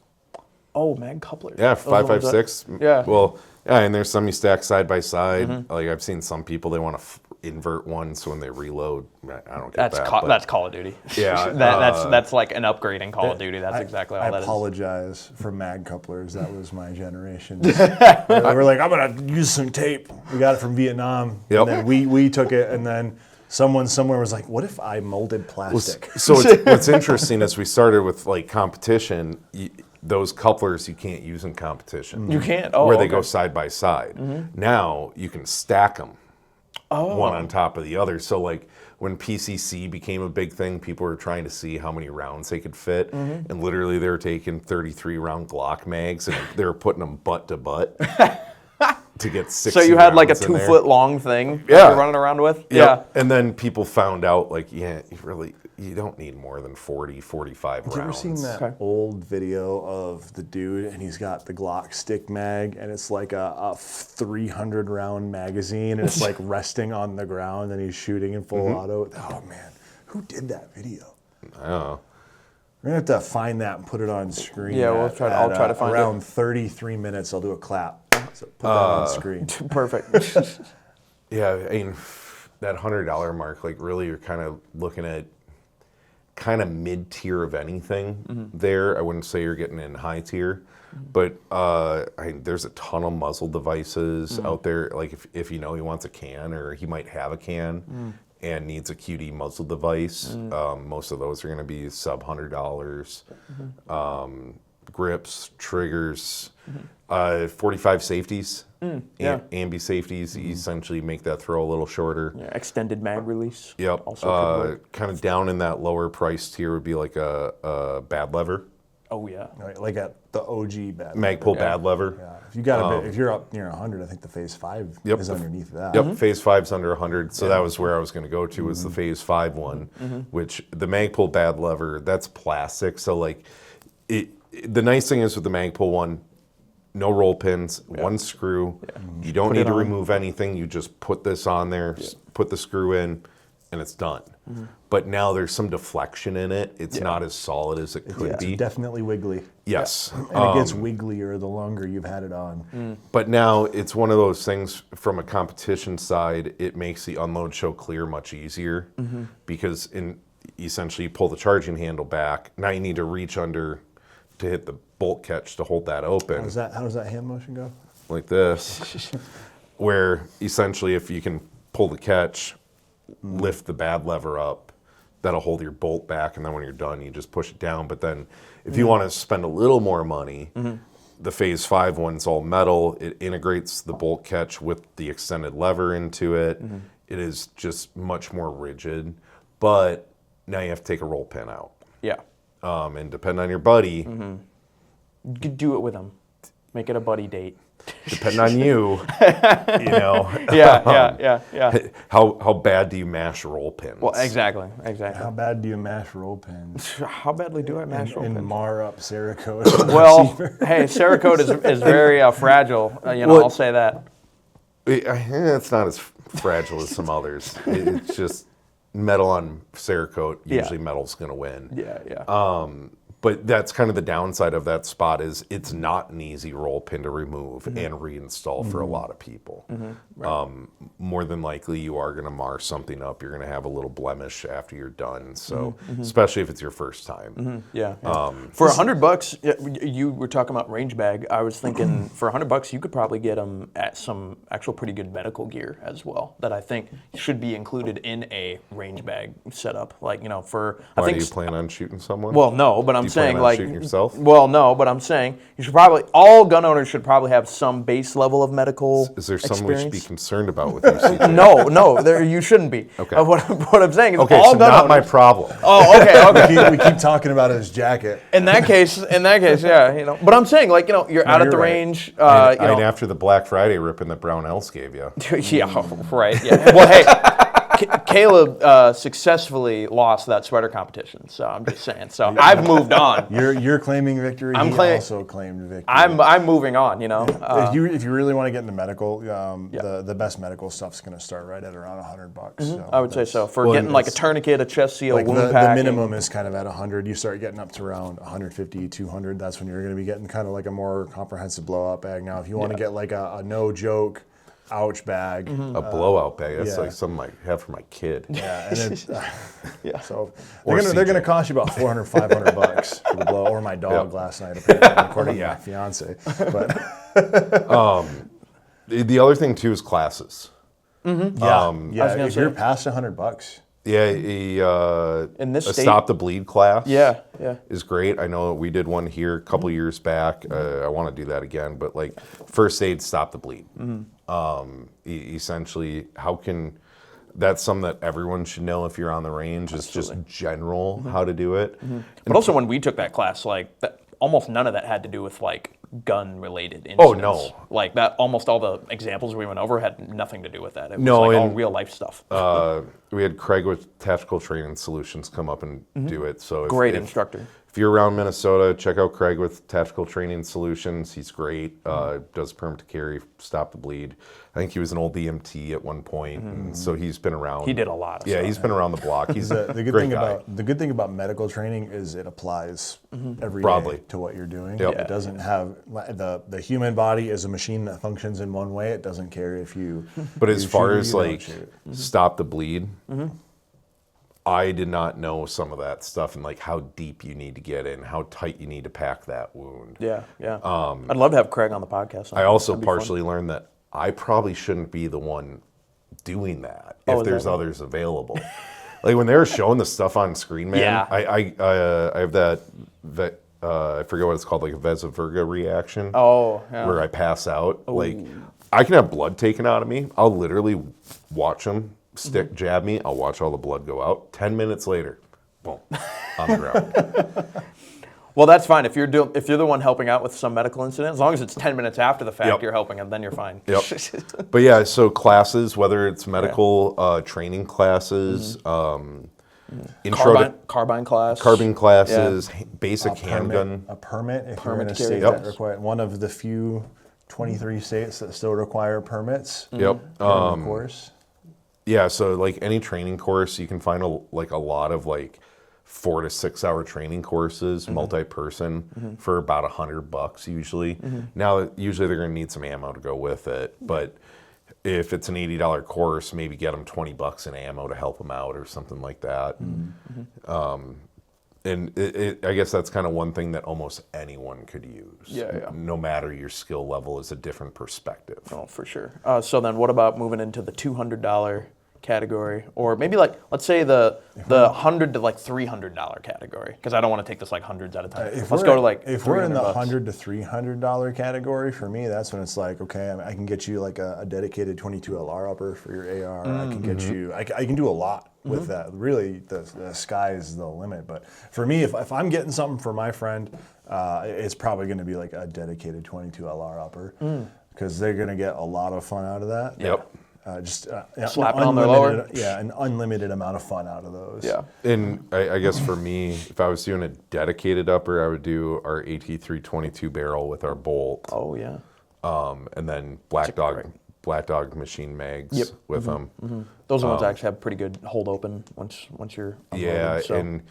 Oh, mag couplers. Yeah, 5.56. Yeah. Well, yeah, and there's some you stack side by side. Like I've seen some people, they want to invert one, so when they reload, I don't get that. That's Call of Duty. Yeah, that's like an upgrade in Call of Duty. That's exactly all that I is. apologize for mag couplers. That was my generation. We're like, I'm gonna use some tape. We got it from Vietnam. Yep. And then we took it, and then someone somewhere was like, what if I molded plastic? So what's interesting is we started with like competition. Those couplers you can't use in competition. You can't? Where they go side by side. Now you can stack them one on top of the other. So like when PCC became a big thing, people were trying to see how many rounds they could fit. And literally they were taking 33 round Glock mags and they were putting them butt to butt to get 60 So you had like a rounds in there. 2-foot long thing Yeah. you're running around with? Yep. Yeah. And then people found out like, you don't need more than 40, 45 rounds. Have you ever seen that old video of the dude and he's got the Glock stick mag and it's like a 300 round magazine and it's like resting on the ground and he's shooting in full auto? Oh man, who did that video? I don't know. We're gonna have to find that and put it on screen. Yeah, I'll try to find it. Around 33 minutes, I'll do a clap. So put that on screen. Perfect. Yeah, I mean, that $100 mark, like really you're kind of looking at kind of mid-tier of anything there. I wouldn't say you're getting in high tier, but there's a ton of muzzle devices out there. Like if you know he wants a can or he might have a can and needs a QD muzzle device, most of those are going to be sub $100. Grips, triggers, 45 safeties, ambi safeties, essentially make that throw a little shorter. Yeah, extended mag release. Yep. Also kind of down in that lower price tier would be like a bad lever. Oh yeah. Right, like at the OG bad Magpul bad lever. Yeah. If you got if you're up near 100, I think the Phase 5 is underneath that. Yep, Phase 5's under 100, so that was where I was going to go to, was the Phase 5 one, which the Magpul bad lever, that's plastic, so like, the nice thing is with the Magpul one, no roll pins, one screw, you don't need to remove anything, you just put this on there, put the screw in, and it's done. But now there's some deflection in it, it's not as solid as it could be. It's definitely wiggly. Yes. And it gets wigglier the longer you've had it on. But now it's one of those things from a competition side, it makes the unload show clear much easier because essentially you pull the charging handle back, now you need to reach under to hit the bolt catch to hold that open. How does that hand motion go? Like this, where essentially if you can pull the catch, lift the bad lever up, that'll hold your bolt back, and then when you're done, you just push it down. But then if you want to spend a little more money, the Phase 5 one's all metal. It integrates the bolt catch with the extended lever into it. It is just much more rigid, but now you have to take a roll pin out. Yeah. And depending on your buddy, You could do it with them. Make it a buddy date. depending on you, Yeah. how bad do you mash roll pins? Well, exactly. How bad do you mash roll pins? How badly do I mash roll And pins? mar up Cerakote? Well, hey, Cerakote is very fragile. I'll say that. It's not as fragile as some others. It's just metal on Cerakote, usually metal's going to win. Yeah. But that's kind of the downside of that spot is it's not an easy roll pin to remove and reinstall for a lot of people. Right. More than likely, you are going to mar something up. You're going to have a little blemish after you're done. So, especially if it's your first time. Yeah. For $100, you were talking about range bag. I was thinking for $100, you could probably get them at some actual pretty good medical gear as well that I think should be included in a range bag setup. Like, you know, for Why do you plan on shooting someone? Well, no, but I'm saying like shooting yourself? Well, no, but I'm saying you should probably all gun owners should probably have some base level of medical. Is there something experience? we should be concerned about with you? CJ? No, you shouldn't be. Okay. What I'm saying is Okay, all so gun not owners. my problem. Oh, okay. We keep talking about his jacket. In that case, yeah, you know. But I'm saying, like, you know, you're out at the you're right. range. And You know, after the Black Friday ripping that Brown Else gave you. yeah, right. Yeah. Well, hey, Caleb successfully lost that sweater competition, so I'm just saying. So I've moved on. You're claiming victory. I'm He claiming- also claimed victory. I'm moving on. You know. if you really want to get into medical, the best medical stuff's going to start right at around $100. So I would say so. For Well, getting like a it's- tourniquet, a chest seal, like wound the packing. minimum is kind of at 100. You start getting up to around 150, 200. That's when you're going to be getting kind of like a more comprehensive blowout bag. Now, if you want to get like a no joke ouch bag, A blowout bag. That's yeah. like something I have for my kid. yeah, and it's, Yeah. so Or they're gonna CJ. cost you about $400, $500 for the blow. Or my dog last night, according to my fiance. But The other thing too is classes. if you're past $100. Yeah, In this a state- Stop the Bleed class. Yeah. Is great. I know we did one here a couple years back. I want to do that again, but like first aid, stop the bleed. Essentially, that's something that everyone should know if you're on the range. It's just general how to do it. But also, when we took that class, like almost none of that had to do with like gun-related incidents. Oh, no. Like that, almost all the examples we went over had nothing to do with that. It was No, like all and- real life stuff. We had Craig with Tactical Training Solutions come up and do it. So Great instructor. If you're around Minnesota, check out Craig with Tactical Training Solutions. He's great. Does permit to carry, stop the bleed. I think he was an old EMT at one point, and so he's been around. He did a lot of Yeah, stuff. he's been around the block. He's The a good great thing guy. the good thing about medical training is it applies every Broadly. day to what you're doing. Yep. It doesn't have the human body is a machine that functions in one way. It doesn't care if you. But as you far shoot or as you don't like shoot. stop the bleed, I did not know some of that stuff and like how deep you need to get in, how tight you need to pack that wound. Yeah. I'd love to have Craig on the podcast. I also That'd be fun. partially learned that I probably shouldn't be the one doing that Oh, if is there's that right? others available. Like when they were showing the stuff on screen, man, Yeah. I have that I forget what it's called, like a Vesaverga reaction. Oh, yeah. Where I pass out. Like I can have blood taken out of me. I'll literally watch them jab me. I'll watch all the blood go out. 10 minutes later, boom, on the ground. Well, that's fine. If you're the one helping out with some medical incident, as long as it's 10 minutes after the fact you're helping them, then you're fine. Yep. But yeah, so classes, whether it's medical training classes, intro to Carbine class. carbine classes, basic handgun. A permit if Permit you're in a to carry state that guns. require one of the few 23 states that still require permits. Yep. Of course. Yeah, so like any training course, you can find a lot of like 4 to 6 hour training courses, multi-person, for about $100 usually. Now, usually they're going to need some ammo to go with it, but if it's an $80 course, maybe get them $20 in ammo to help them out or something like that. And I guess that's kind of one thing that almost anyone could use. Yeah. No matter your skill level is a different perspective. Oh, for sure. So then what about moving into the $200 category, or maybe like, let's say the $100 to like $300 category, because I don't want to take this like hundreds at a time. Let's go to like if we're in the $300. $100 to $300 category, for me, that's when it's like, okay, I can get you like a dedicated 22 LR upper for your AR. I can get you, I can do a lot with that. Really, the sky is the limit. But for me, if I'm getting something for my friend, it's probably going to be like a dedicated 22 LR upper, because they're going to get a lot of fun out of that. Yep. Slapping on their lower. Yeah, an unlimited amount of fun out of those. Yeah. And I guess for me, if I was doing a dedicated upper, I would do our AT3 22 barrel with our bolt, Oh yeah. and then Black Dog Black Dog machine mags with them. Those ones actually have pretty good hold open once you're unloaded, and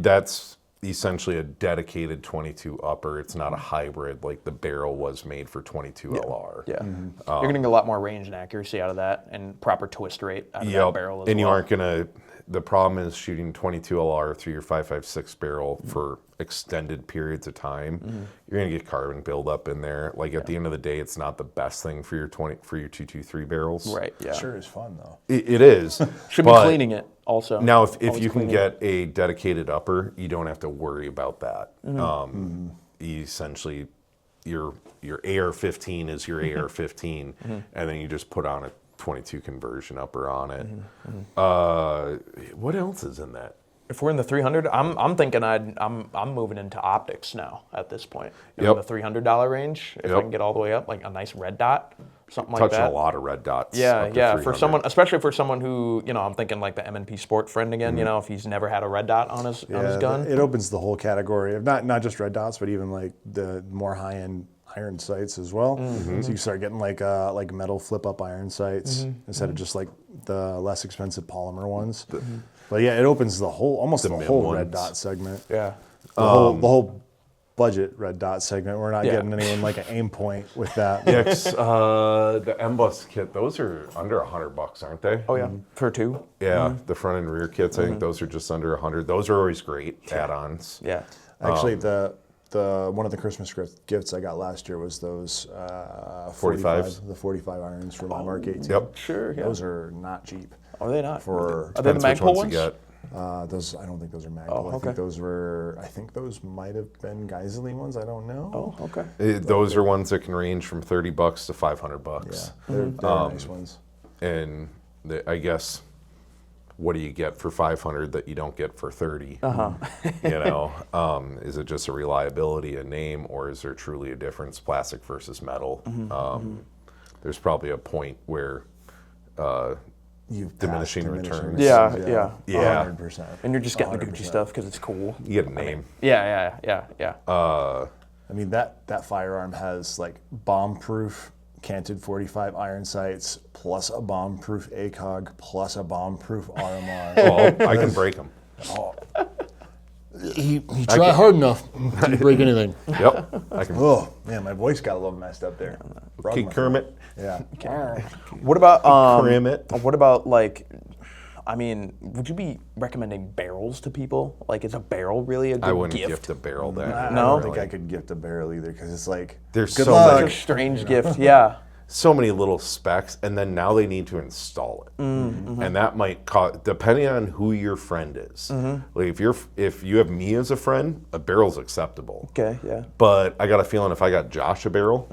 that's essentially a dedicated 22 upper. It's not a hybrid like the barrel was made for 22 LR. Yeah, you're gonna get a lot more range and accuracy out of that, and proper twist rate out of that barrel as and well. you aren't gonna. The problem is shooting 22 LR through your 5.56 barrel for extended periods of time. You're gonna get carbon buildup in there. Like at the end of the day, it's not the best thing for your 223 barrels. Right. Yeah. Sure is fun though. It is. Should be cleaning it also. Now, if Always you can cleaning get a dedicated upper, you don't have to worry about that. Essentially, your AR-15 is your AR-15, and then you just put on a 22 conversion upper on it. What else is in that? If we're in the 300, I'm thinking I'm moving into optics now at this point. In the $300 range, if I can get all the way up, like a nice red dot, something like that. Touching a lot of red dots. Yeah, up to yeah. 300. For someone, especially for someone who, I'm thinking like the M&P Sport friend again. If he's never had a red dot on his gun. It opens the whole category of not just red dots, but even like the more high end iron sights as well. So you start getting like metal flip up iron sights instead of just like the less expensive polymer ones. But yeah, it opens the whole red dot segment. Yeah. The whole budget red dot segment. We're not getting anyone like an aim point with that. Yeah, the M-Bus kit, those are under $100, aren't they? Oh yeah, for two. Yeah, the front and rear kits, I think those are just under $100. Those are always great add-ons. Yeah. Actually, the one of the Christmas gifts I got last year was those 45s? the 45 irons from my Mark 18. Yep. Sure. Yeah. Those are not cheap. Are they not? For Are they the Depends which Magpul ones ones? you get. those, I don't think those are Magpul. Oh, I okay. think those might have been Geiseling ones. I don't know. Oh, okay. Those are ones that can range from $30 to $500. Yeah, they're nice ones. And I guess, what do you get for $500 that you don't get for $30? Is it just a reliability, a name, or is there truly a difference, plastic versus metal? There's probably a point where You've diminishing passed returns. Yeah. 100%. And you're just getting the Gucci 100%. stuff because it's cool. You get a name. Yeah. I mean, that firearm has like bomb-proof canted 45 iron sights, plus a bomb-proof ACOG, plus a bomb-proof RMR. Well, I can break them. He tried hard enough. Didn't break anything. Yep. I can. Oh man, my voice got a little messed up there. Okay, Kermit. Yeah. What about Kermit. What about like? I mean, would you be recommending barrels to people? Like, is a barrel really a good I wouldn't gift? gift a barrel that. I No? don't think I could gift a barrel either because it's like There's good so luck. Such a strange gift. Yeah. So many little specs, and then now they need to install it, and that might cost, depending on who your friend is. Like if you have me as a friend, a barrel's acceptable. Okay. Yeah. But I got a feeling if I got Josh a barrel,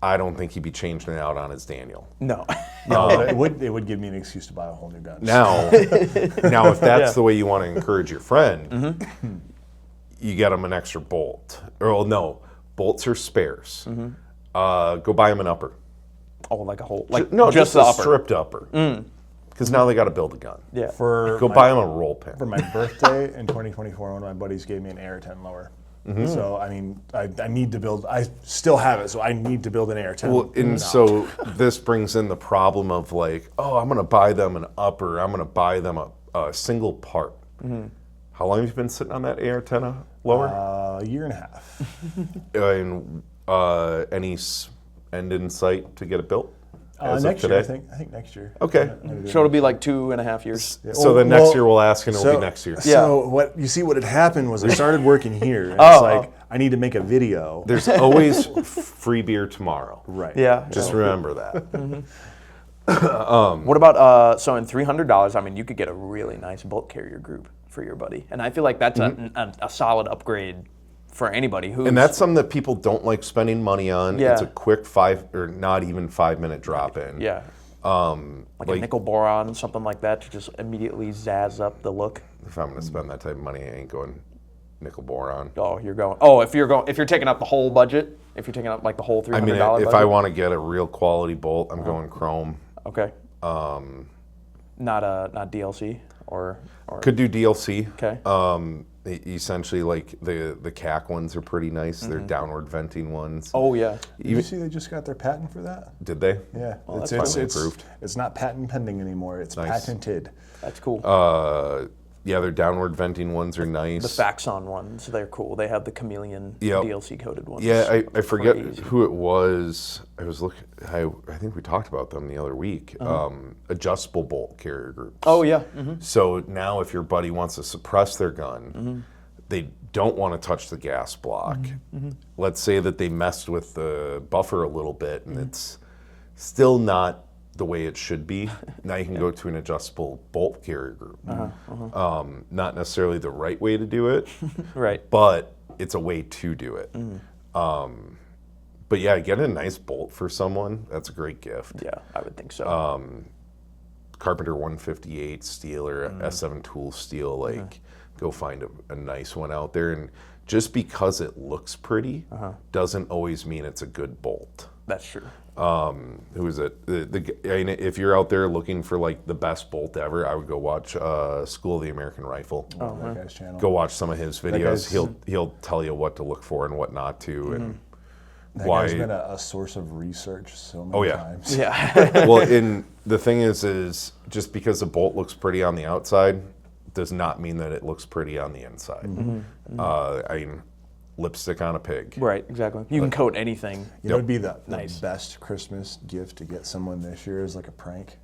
I don't think he'd be changing it out on his Daniel. No. No, it would give me an excuse to buy a whole new gun. Now if that's the way you want to encourage your friend, you get them an extra bolt. Or no, bolts are spares. Go buy them an upper. Oh, like a whole like Just the a upper. stripped upper. Because now they got to build a gun. Yeah. Go buy them a roll pin. For my birthday in 2024, one of my buddies gave me an AR-10 lower. So I mean, I need to build. I still have it, so I need to build an AR-10. Well, and so this brings in the problem of like, oh, I'm going to buy them an upper. I'm going to buy them a single part. How long have you been sitting on that AR-10 lower? a year and a half. And any end in sight to get it built? As of Next year, today? I think next year. Okay. So it'll be like 2.5 years. So then next year we'll ask and it'll be next year. So what had happened was I started working here. And it's like I need to make a video. There's always free beer tomorrow. Right. Yeah. Just remember that. What about so in $300? I mean, you could get a really nice bolt carrier group for your buddy, and I feel like that's a solid upgrade for anybody who's. And that's something that people don't like spending money on. Yeah. It's a quick 5 or not even 5 minute drop in. Yeah. Like a nickel boron, something like that, to just immediately zazz up the look. If I'm going to spend that type of money, I ain't going nickel boron. Oh, you're going. Oh, if you're taking up the whole budget, if you're taking up like the whole $300 I mean, budget. if I want to get a real quality bolt, I'm going chrome. Okay. Not DLC or Could do DLC. Okay. Essentially, like the CAC ones are pretty nice. They're downward venting ones. Oh yeah. Did you see they just got their patent for that? Did they? Yeah. Well, it's that's approved. It's not patent pending anymore. It's Nice. patented. That's cool. Yeah, their downward venting ones are nice. The Faxon ones, they're cool. They have the chameleon Yep. DLC coded ones. Yeah, I forget Crazy. who it was. I was looking. I think we talked about them the other week. Adjustable bolt carrier groups. Oh yeah. So now, if your buddy wants to suppress their gun, they don't want to touch the gas block. Let's say that they messed with the buffer a little bit, and it's still not the way it should be. Now you can go to an adjustable bolt carrier group. Not necessarily the right way to do it, Right. but it's a way to do it. But yeah, get a nice bolt for someone. That's a great gift. Yeah, I would think so. Carpenter 158 steel or S7 tool steel, like go find a nice one out there. And just because it looks pretty doesn't always mean it's a good bolt. That's true. Who is it? If you're out there looking for like the best bolt ever, I would go watch School of the American Rifle. That guy's channel. Go watch some of his videos. guy's- He'll tell you what to look for and what not to, and That why. guy's been a source of research so many yeah. times. Yeah. Well, and the thing is just because a bolt looks pretty on the outside does not mean that it looks pretty on the inside. I mean, lipstick on a pig. Right. Exactly. You can coat anything. You know, it'd be the Nice. best Christmas gift to get someone this year is like a prank.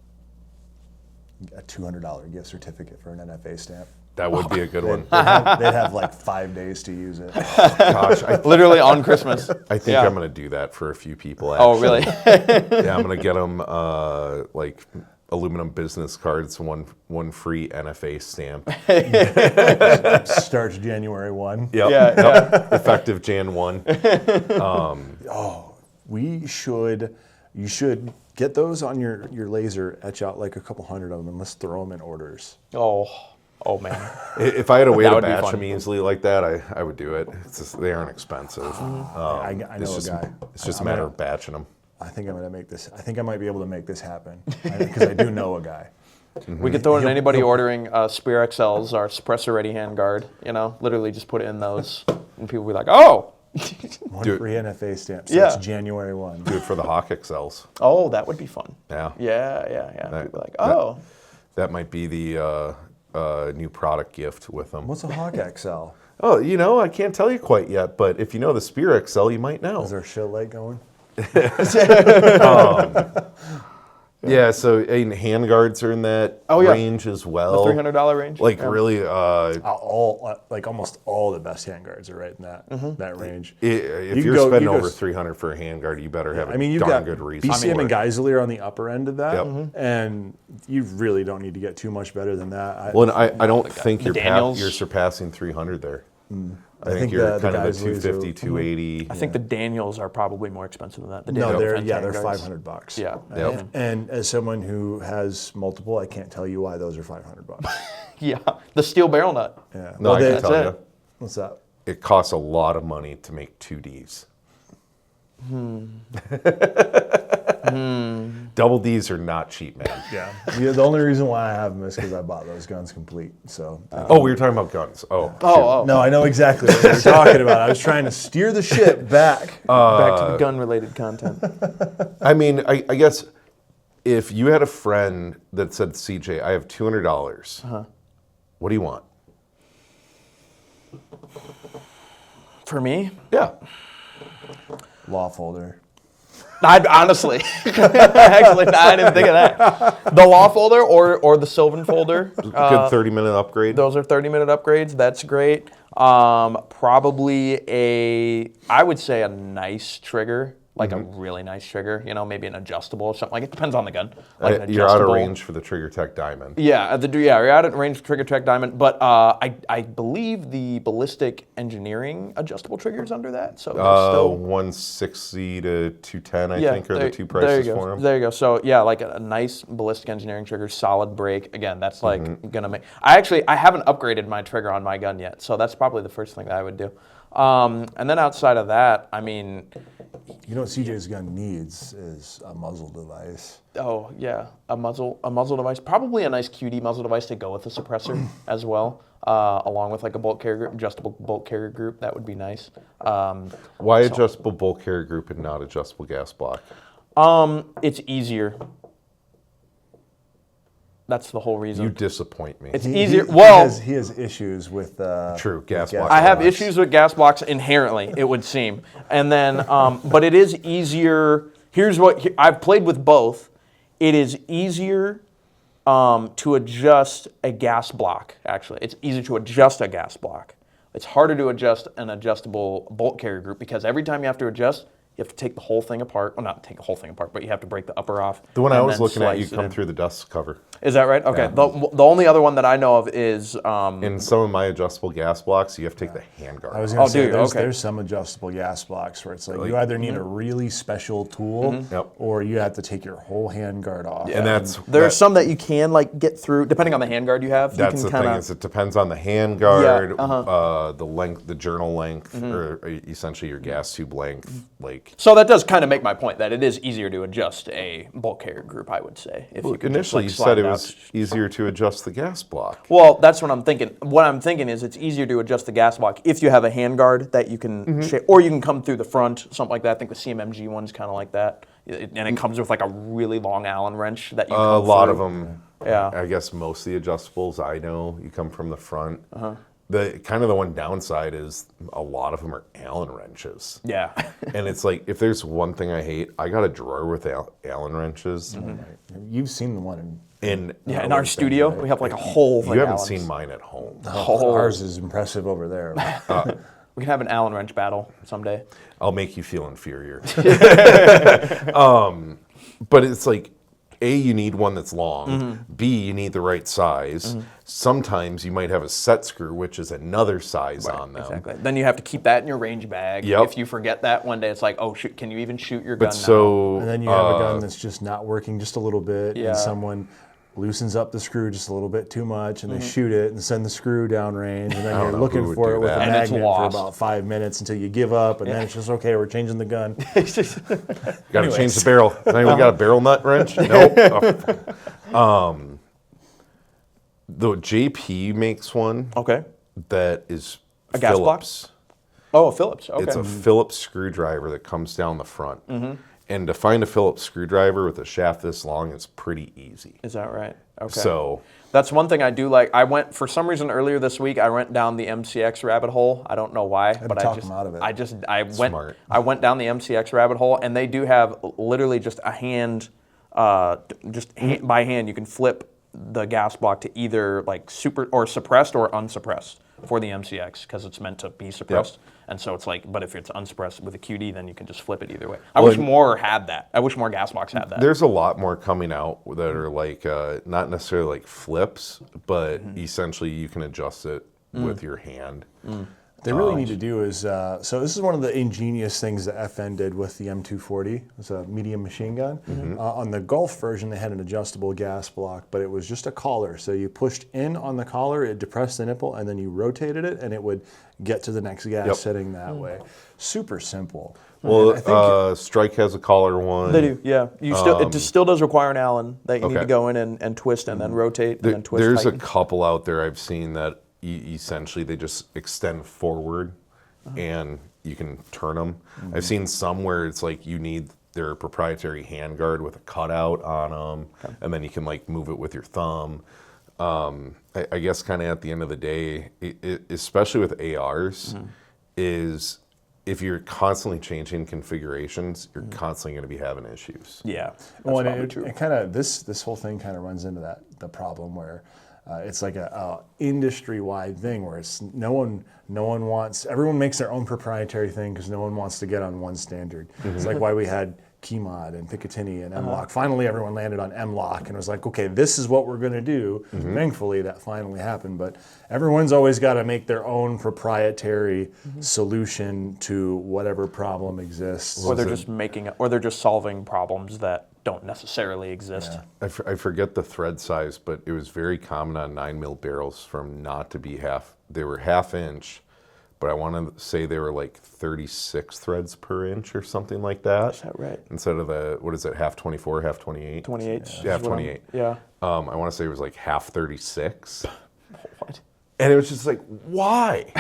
A $200 gift certificate for an NFA stamp. That would be a good one. They'd have like 5 days to use it. Gosh, Literally on Christmas. I think Yeah. I'm going to do that for a few people. Actually. Oh really? Yeah, I'm going to get them like aluminum business cards, one free NFA stamp. Starts January 1. Yep. Yeah. Effective Jan 1. You should get those on your laser, etch out like a couple hundred of them, and let's throw them in orders. Oh man. If I had a way That to would be batch fun. them easily like that, I would do it. It's just, they aren't expensive. I know it's a guy. It's just a matter of batching them. I think I'm going to make this. I think I might be able to make this happen because I do know a guy. We could throw it in anybody ordering Spear XLs, our suppressor ready handguard. You know, literally just put it in those, and people will be like, "Oh, One Dude. free NFA stamp. So Yeah. it's January 1. Do it for the Hawk XLs. oh, that would be fun." Yeah. Yeah. That- People are like, "Oh, That might be the new product gift with them. What's a Hawk XL? Oh, I can't tell you quite yet, but if you know the Spear XL, you might know. Is there a show light going? Yeah, so handguards are in that yeah. range as well. the $300 range." Like Yeah. really, Almost all the best handguards are right in that range. if You you're go- spending you go over s- $300 for a handguard, you better have a I mean, you've darn got good reason. BCM for and it. Geisler are on the upper end of that, Yep. and you really don't need to get too much better than that. Well, and I don't think you're Daniels. you're surpassing 300 there. I think think you're the kind of a Geislers are- 250, 280. I think the Daniels are probably more expensive than that. The No, Daniel they're Defense handguards. $500. Yeah. Yep. And as someone who has multiple, I can't tell you why those are $500. Yeah. The steel barrel nut. Yeah. No, I can that's tell it. you. What's that? It costs a lot of money to make 2Ds. Double Ds are not cheap, man. Yeah. The only reason why I have them is because I bought those guns complete. So. Oh, we were talking about guns. Oh, Oh. No, I know exactly what you're talking about. I was trying to steer the ship back. Back to the gun-related content. I mean, I guess if you had a friend that said, CJ, I have $200, what do you want? For me, Yeah. Law folder. I'd honestly, actually, I didn't think of that. The law folder or the Sylvan folder. Good 30-minute upgrade. Those are 30-minute upgrades. That's great. Probably I would say a nice trigger, like a really nice trigger. You know, maybe an adjustable or something. Like it depends on the gun. Like an You're out of adjustable- range for the Trigger Tech Diamond. Yeah, you're out of range for Trigger Tech Diamond, but I believe the ballistic engineering adjustable triggers under that. So they're still 160 to 210, I think, are the two there prices you go. for them. There you go. So yeah, like a nice ballistic engineering trigger, solid break. Again, that's like gonna make. I haven't upgraded my trigger on my gun yet, so that's probably the first thing that I would do. And then outside of that, I mean, You know what CJ's gun needs is a muzzle device. Oh yeah, a muzzle device. Probably a nice QD muzzle device to go with the suppressor as well, along with like a bolt carrier group, adjustable bolt carrier group. That would be nice. Why adjustable bolt carrier group and not adjustable gas block? It's easier. That's the whole reason. You disappoint me. It's easier. Well, he has issues with true gas with block. I have issues with gas blocks inherently, it would seem. And then, but it is easier. Here's what I've played with both. It is easier to adjust a gas block, actually. It's easier to adjust a gas block. It's harder to adjust an adjustable bolt carrier group because every time you have to adjust, you have to take the whole thing apart. Well, not take the whole thing apart, but you have to break the upper off. The one I was looking at, you come through the dust cover. Is that right? Okay. Yeah. The only other one that I know of is... in some of my adjustable gas blocks, you have to take the handguard I was off. going to say, there's some adjustable gas blocks where it's like you either need a really special tool or you have to take your whole handguard off. And there's some that you can like get through, depending on the handguard you have. That's you the can thing, is it depends on the handguard, the length, the journal length, or essentially your gas tube length. So that does kind of make my point that it is easier to adjust a bolt carrier group, I would say. If you could initially just, you said it was easier to adjust the gas block. Well, that's what I'm thinking. What I'm thinking is it's easier to adjust the gas block if you have a handguard that you can, or you can come through the front, something like that. I think the CMMG one's kind of like that. And it comes with like a really long Allen wrench that you come A lot through. of them, I guess most of the adjustables I know, you come from the front. The kind of the one downside is a lot of them are Allen wrenches. Yeah. And it's like, if there's one thing I hate, I got a drawer with Allen wrenches. You've seen the one in our studio, we have like a whole thing. You haven't seen mine at home. Ours is impressive over there. We can have an Allen wrench battle someday. I'll make you feel inferior. But it's like, A, you need one that's long. B, you need the right size. Sometimes you might have a set screw, which is another size on them. Exactly. Then you have to keep that in your range bag. Yep. If you forget that one day, it's like, oh, shoot, can you even shoot your gun now? And then you have a gun that's just not working just a little bit, Yeah. and someone loosens up the screw just a little bit too much, and they shoot it and send the screw down range, and then you're looking for it with a And it's magnet for lost. about 5 minutes until you give up, and then it's just, okay, we're changing the gun. Got to change the barrel. Has anyone got a barrel nut wrench? Nope. The JP makes one Okay. that is A gas block? Phillips. Oh, Phillips. Okay. It's a Phillips screwdriver that comes down the front. And to find a Phillips screwdriver with a shaft this long, it's pretty easy. Is that right? Okay. So that's one thing I do like. I went, for some reason earlier this week, I went down the MCX rabbit hole. I don't know why, but talk them out of it. I went down the MCX rabbit hole, and they do have literally just a hand, by hand, you can flip the gas block to either like super or suppressed or unsuppressed for the MCX because it's meant to be suppressed. And so it's like, but if it's unsuppressed with a QD, then you can just flip it either way. I wish more had that. I wish more gas blocks had that. There's a lot more coming out that are like, not necessarily like flips, but essentially you can adjust it with your hand. They really need to do is, so this is one of the ingenious things that FN did with the M240. It's a medium machine gun. On the Golf version, they had an adjustable gas block, but it was just a collar. So you pushed in on the collar, it depressed the nipple, and then you rotated it, and it would get to the next gas setting that way. Super simple. Well, Strike has a collar one. They do, yeah. It just still does require an Allen that you need to go in and twist and then rotate and then twist. There's tighten. a couple out there I've seen that essentially they just extend forward and you can turn them. I've seen some where it's like you need their proprietary handguard with a cutout on them, and then you can like move it with your thumb. I guess kind of at the end of the day, especially with ARs, is if you're constantly changing configurations, you're constantly going to be having issues. Yeah. Well, and it kind of this whole thing kind of runs into the problem where it's like a industry-wide thing where it's everyone makes their own proprietary thing because no one wants to get on one standard. It's like why we had Keymod and Picatinny and M-Lock. Finally, everyone landed on M-Lock and it was like, okay, this is what we're going to do. Thankfully, that finally happened. But everyone's always got to make their own proprietary solution to whatever problem exists. Or they're just solving problems that don't necessarily exist. I forget the thread size, but it was very common on 9mm barrels from not to be they were half inch, but I want to say they were like 36 threads per inch or something like that. Is that right? Instead of the, what is it, half 24, half 28? 28. Yeah, half 28. Yeah. I want to say it was like half 36. What? And it was just like, why?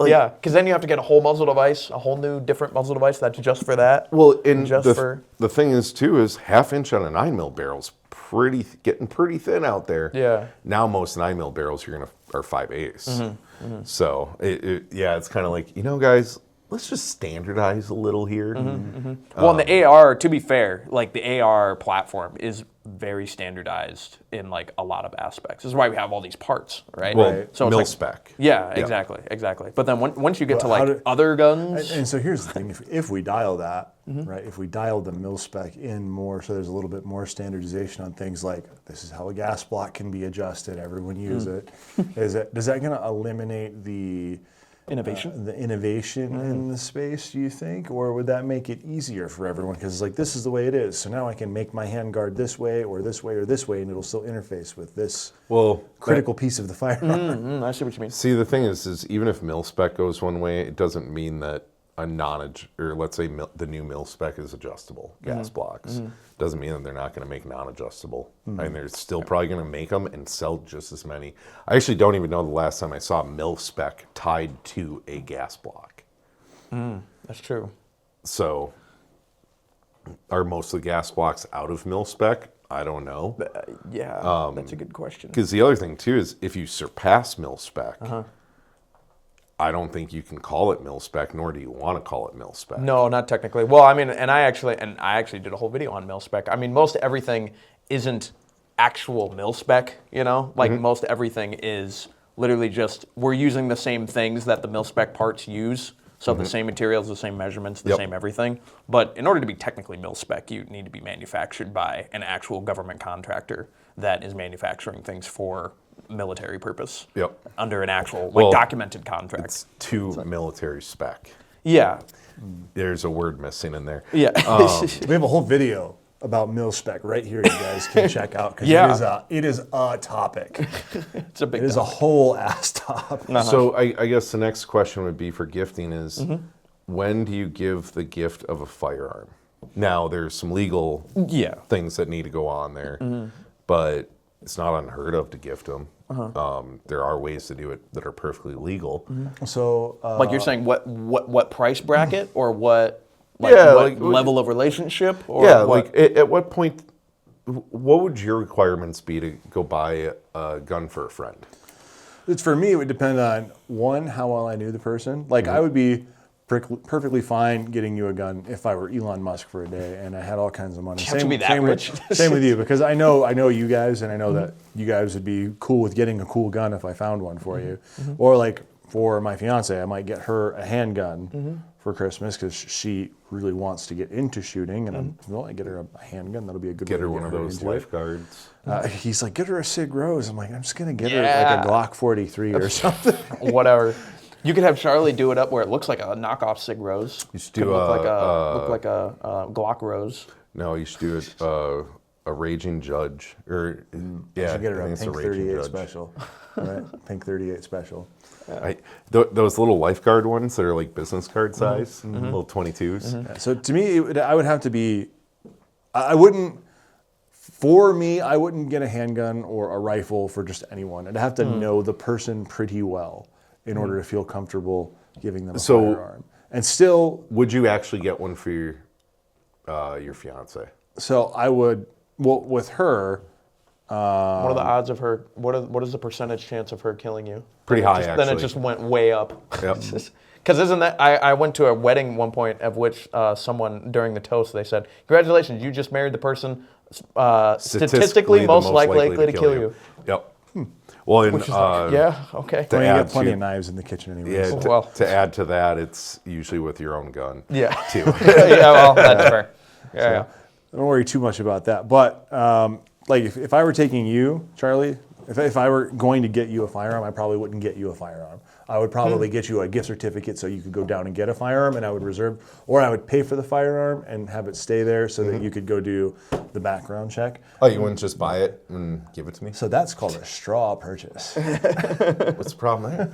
Yeah, because then you have to get a whole muzzle device, a whole new different muzzle device that's just for that. Well, and just the thing is too is 1/2 inch on a 9mm barrel's getting pretty thin out there. Yeah. Now most 9mm barrels are 5/8. So it's kind of like, guys, let's just standardize a little here. Well, and the AR, to be fair, like the AR platform is very standardized in like a lot of aspects. This is why we have all these parts, right? Well, So it's mil like, spec. Yeah, exactly. But then once you get to how like other guns, And so here's the thing: if we dial that, right? If we dial the mil spec in more, so there's a little bit more standardization on things like this is how a gas block can be adjusted. Everyone use it. Does that going to eliminate the innovation. The innovation in the space, do you think? Or would that make it easier for everyone? Because it's like, this is the way it is. So now I can make my handguard this way or this way or this way, and it'll still interface with this critical piece of the firearm. I see what you mean. See, the thing is even if mil spec goes one way, it doesn't mean that let's say the new mil spec is adjustable gas blocks. Doesn't mean that they're not going to make non-adjustable. I mean, they're still probably going to make them and sell just as many. I actually don't even know the last time I saw mil spec tied to a gas block. That's true. So, are most of the gas blocks out of mil spec? I don't know. Yeah, that's a good question. Because the other thing too is if you surpass mil spec, I don't think you can call it mil spec, nor do you want to call it mil spec. No, not technically. Well, I mean, and I actually did a whole video on mil spec. I mean, most everything isn't actual mil spec, Like most everything is literally just we're using the same things that the mil spec parts use. So the same materials, the same measurements, the same everything. But in order to be technically mil spec, you need to be manufactured by an actual government contractor that is manufacturing things for military purpose. Under an actual documented contract. It's to military spec. Yeah. There's a word missing in there. Yeah. We have a whole video about mil spec right here. You guys can check out because it is a topic. It's a big. It is a whole ass topic. So I guess the next question would be for gifting is when do you give the gift of a firearm? Now there's some legal things that need to go on there, but it's not unheard of to gift them. There are ways to do it that are perfectly legal. So, like you're saying, what price bracket or what? What level of relationship? Or at what point? What would your requirements be to go buy a gun for a friend? It's for me. It would depend on one, how well I knew the person. Like I would be perfectly fine getting you a gun if I were Elon Musk for a day and I had all kinds of money. You have to be that rich. Same with you, because I know you guys, and I know that you guys would be cool with getting a cool gun if I found one for you. Or like for my fiance, I might get her a handgun for Christmas because she really wants to get into shooting, and I get her a handgun. That'll be a good Get way her to one of those lifeguards. He's like, get her a Sig Rose. I'm like, I'm just gonna get her like a Glock 43 or something. Whatever. You could have Charlie do it up where it looks like a knockoff Sig Rose. You should do look like a Glock Rose. No, you should do it a Raging Judge, or You should get her a Pink 38 special, right? Pink 38 special. Those little lifeguard ones that are like business card size, little 22s. Yeah, so to me, I would have to be. I wouldn't. For me, I wouldn't get a handgun or a rifle for just anyone. I'd have to know the person pretty well in order to feel comfortable giving them a firearm. And still, would you actually get one for your fiance? So I would. Well, with her. What are the odds of her? What is the percentage chance of her killing you? Pretty high, actually. Then it just went way up. Yep. Because isn't that? I went to a wedding one point of which someone during the toast they said, "Congratulations, you just married the person statistically most likely to kill you." Yep. Well, and, okay. You got plenty of knives in the kitchen anyway. Yeah. To add to that, it's usually with your own gun. Yeah. Too. Yeah. Well, that's fair. Yeah. Don't worry too much about that. But like if I were taking you, Charlie, if I were going to get you a firearm, I probably wouldn't get you a firearm. I would probably get you a gift certificate so you could go down and get a firearm, and I would reserve, or I would pay for the firearm and have it stay there so that you could go do the background check. Oh, you wouldn't just buy it and give it to me? So that's called a straw purchase. What's the problem there?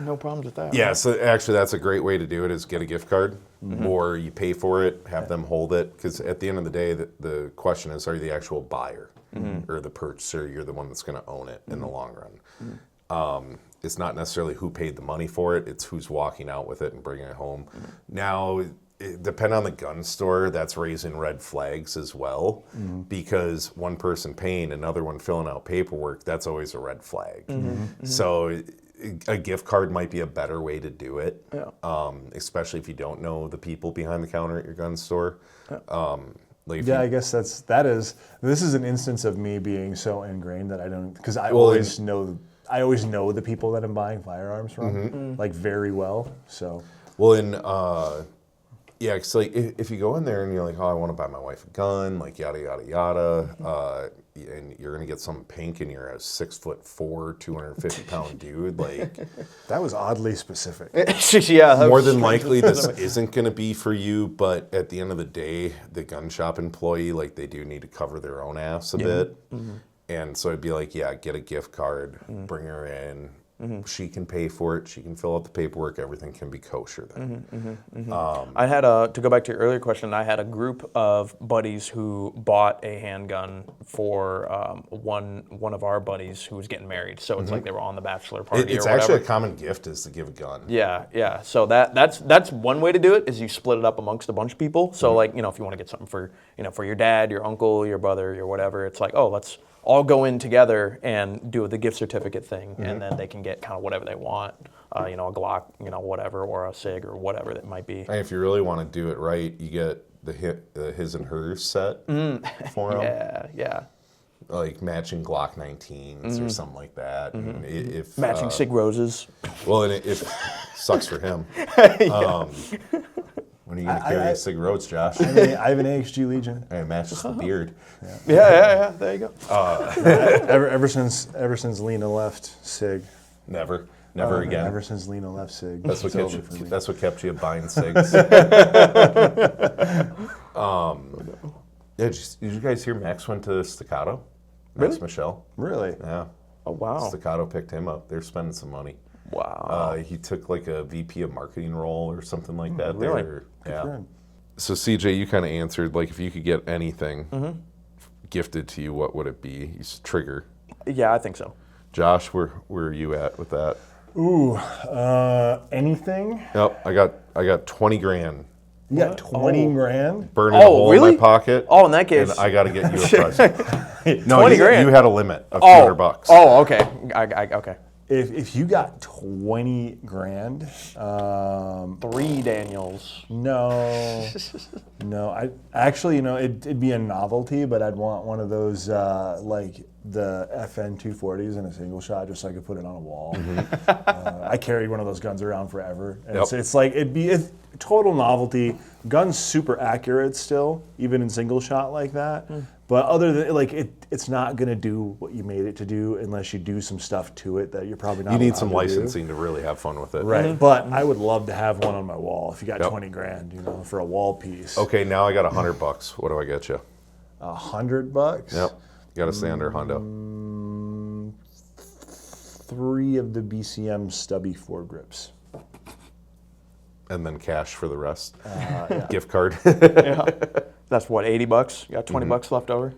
No problems with that. Yeah, so actually that's a great way to do it is get a gift card or you pay for it, have them hold it. Because at the end of the day, the question is, are you the actual buyer or the purchaser? You're the one that's going to own it in the long run. It's not necessarily who paid the money for it. It's who's walking out with it and bringing it home. Now, depending on the gun store, that's raising red flags as well. Because one person paying, another one filling out paperwork, that's always a red flag. So a gift card might be a better way to do it, especially if you don't know the people behind the counter at your gun store. I guess this is an instance of me being so ingrained that I don't, because I always know the people that I'm buying firearms from, like very well. So, cause like if you go in there and you're like, oh, I want to buy my wife a gun, like yada yada yada, and you're gonna get some pink and you're a 6'4", 250-pound dude, like that was oddly specific. More than likely, this isn't gonna be for you. But at the end of the day, the gun shop employee, like they do need to cover their own ass a bit. And so it'd be like, get a gift card, bring her in. She can pay for it. She can fill out the paperwork. Everything can be kosher then. I had to go back to your earlier question, I had a group of buddies who bought a handgun for one of our buddies who was getting married. So it's like they were on the bachelor party It's or whatever. actually a common gift is to give a gun. Yeah. So that's one way to do it is you split it up amongst a bunch of people. So like, if you want to get something for, for your dad, your uncle, your brother, your whatever, it's like, oh, let's all go in together and do the gift certificate thing, and then they can get kind of whatever they want, a Glock, whatever, or a SIG or whatever it might be. And if you really want to do it right, you get the his and hers set for them. Yeah. Like matching Glock 19s or something like that. And if Matching SIG roses. Well, and it sucks for him. When are you going to carry a SIG Rhodes, Josh? I have an AXG Legion. It matches the beard. Yeah. There you go. Ever since Lena left SIG. Never again. Ever since Lena left SIG. That's what kept you buying SIGs. Did you guys hear Max went to Staccato? Max Michelle. Really? Yeah. Oh, wow. Staccato picked him up. They're spending some money. Wow. He took like a VP of marketing role or something like that. Really? Yeah. So CJ, you kind of answered, like if you could get anything gifted to you, what would it be? You said trigger. Yeah, I think so. Josh, where are you at with that? Ooh, anything? Nope, I got 20 grand. You got 20 grand? Burning a hole in my pocket. Oh, in that case. And I got to get you a present. No, 20 grand? You had a limit of $200. Oh, okay. Okay. If you got 20 grand, 3 Daniels. No. I actually, it'd be a novelty, but I'd want one of those like the FN 240s in a single shot, just so I could put it on a wall. I carried one of those guns around forever, and it's like it'd be a total novelty. Gun's super accurate still, even in single shot like that. But other than it's not gonna do what you made it to do unless you do some stuff to it that you're probably not. You need some allowed to do. licensing to really have fun with it, right? But I would love to have one on my wall. If you got 20 grand, for a wall piece. Okay, now I got $100. What do I get you? $100? Yep. You got to stay under $100. 3 of the BCM stubby foregrips. And then cash for the rest. Yeah. Gift card. That's what, $80? You got 20 bucks left over?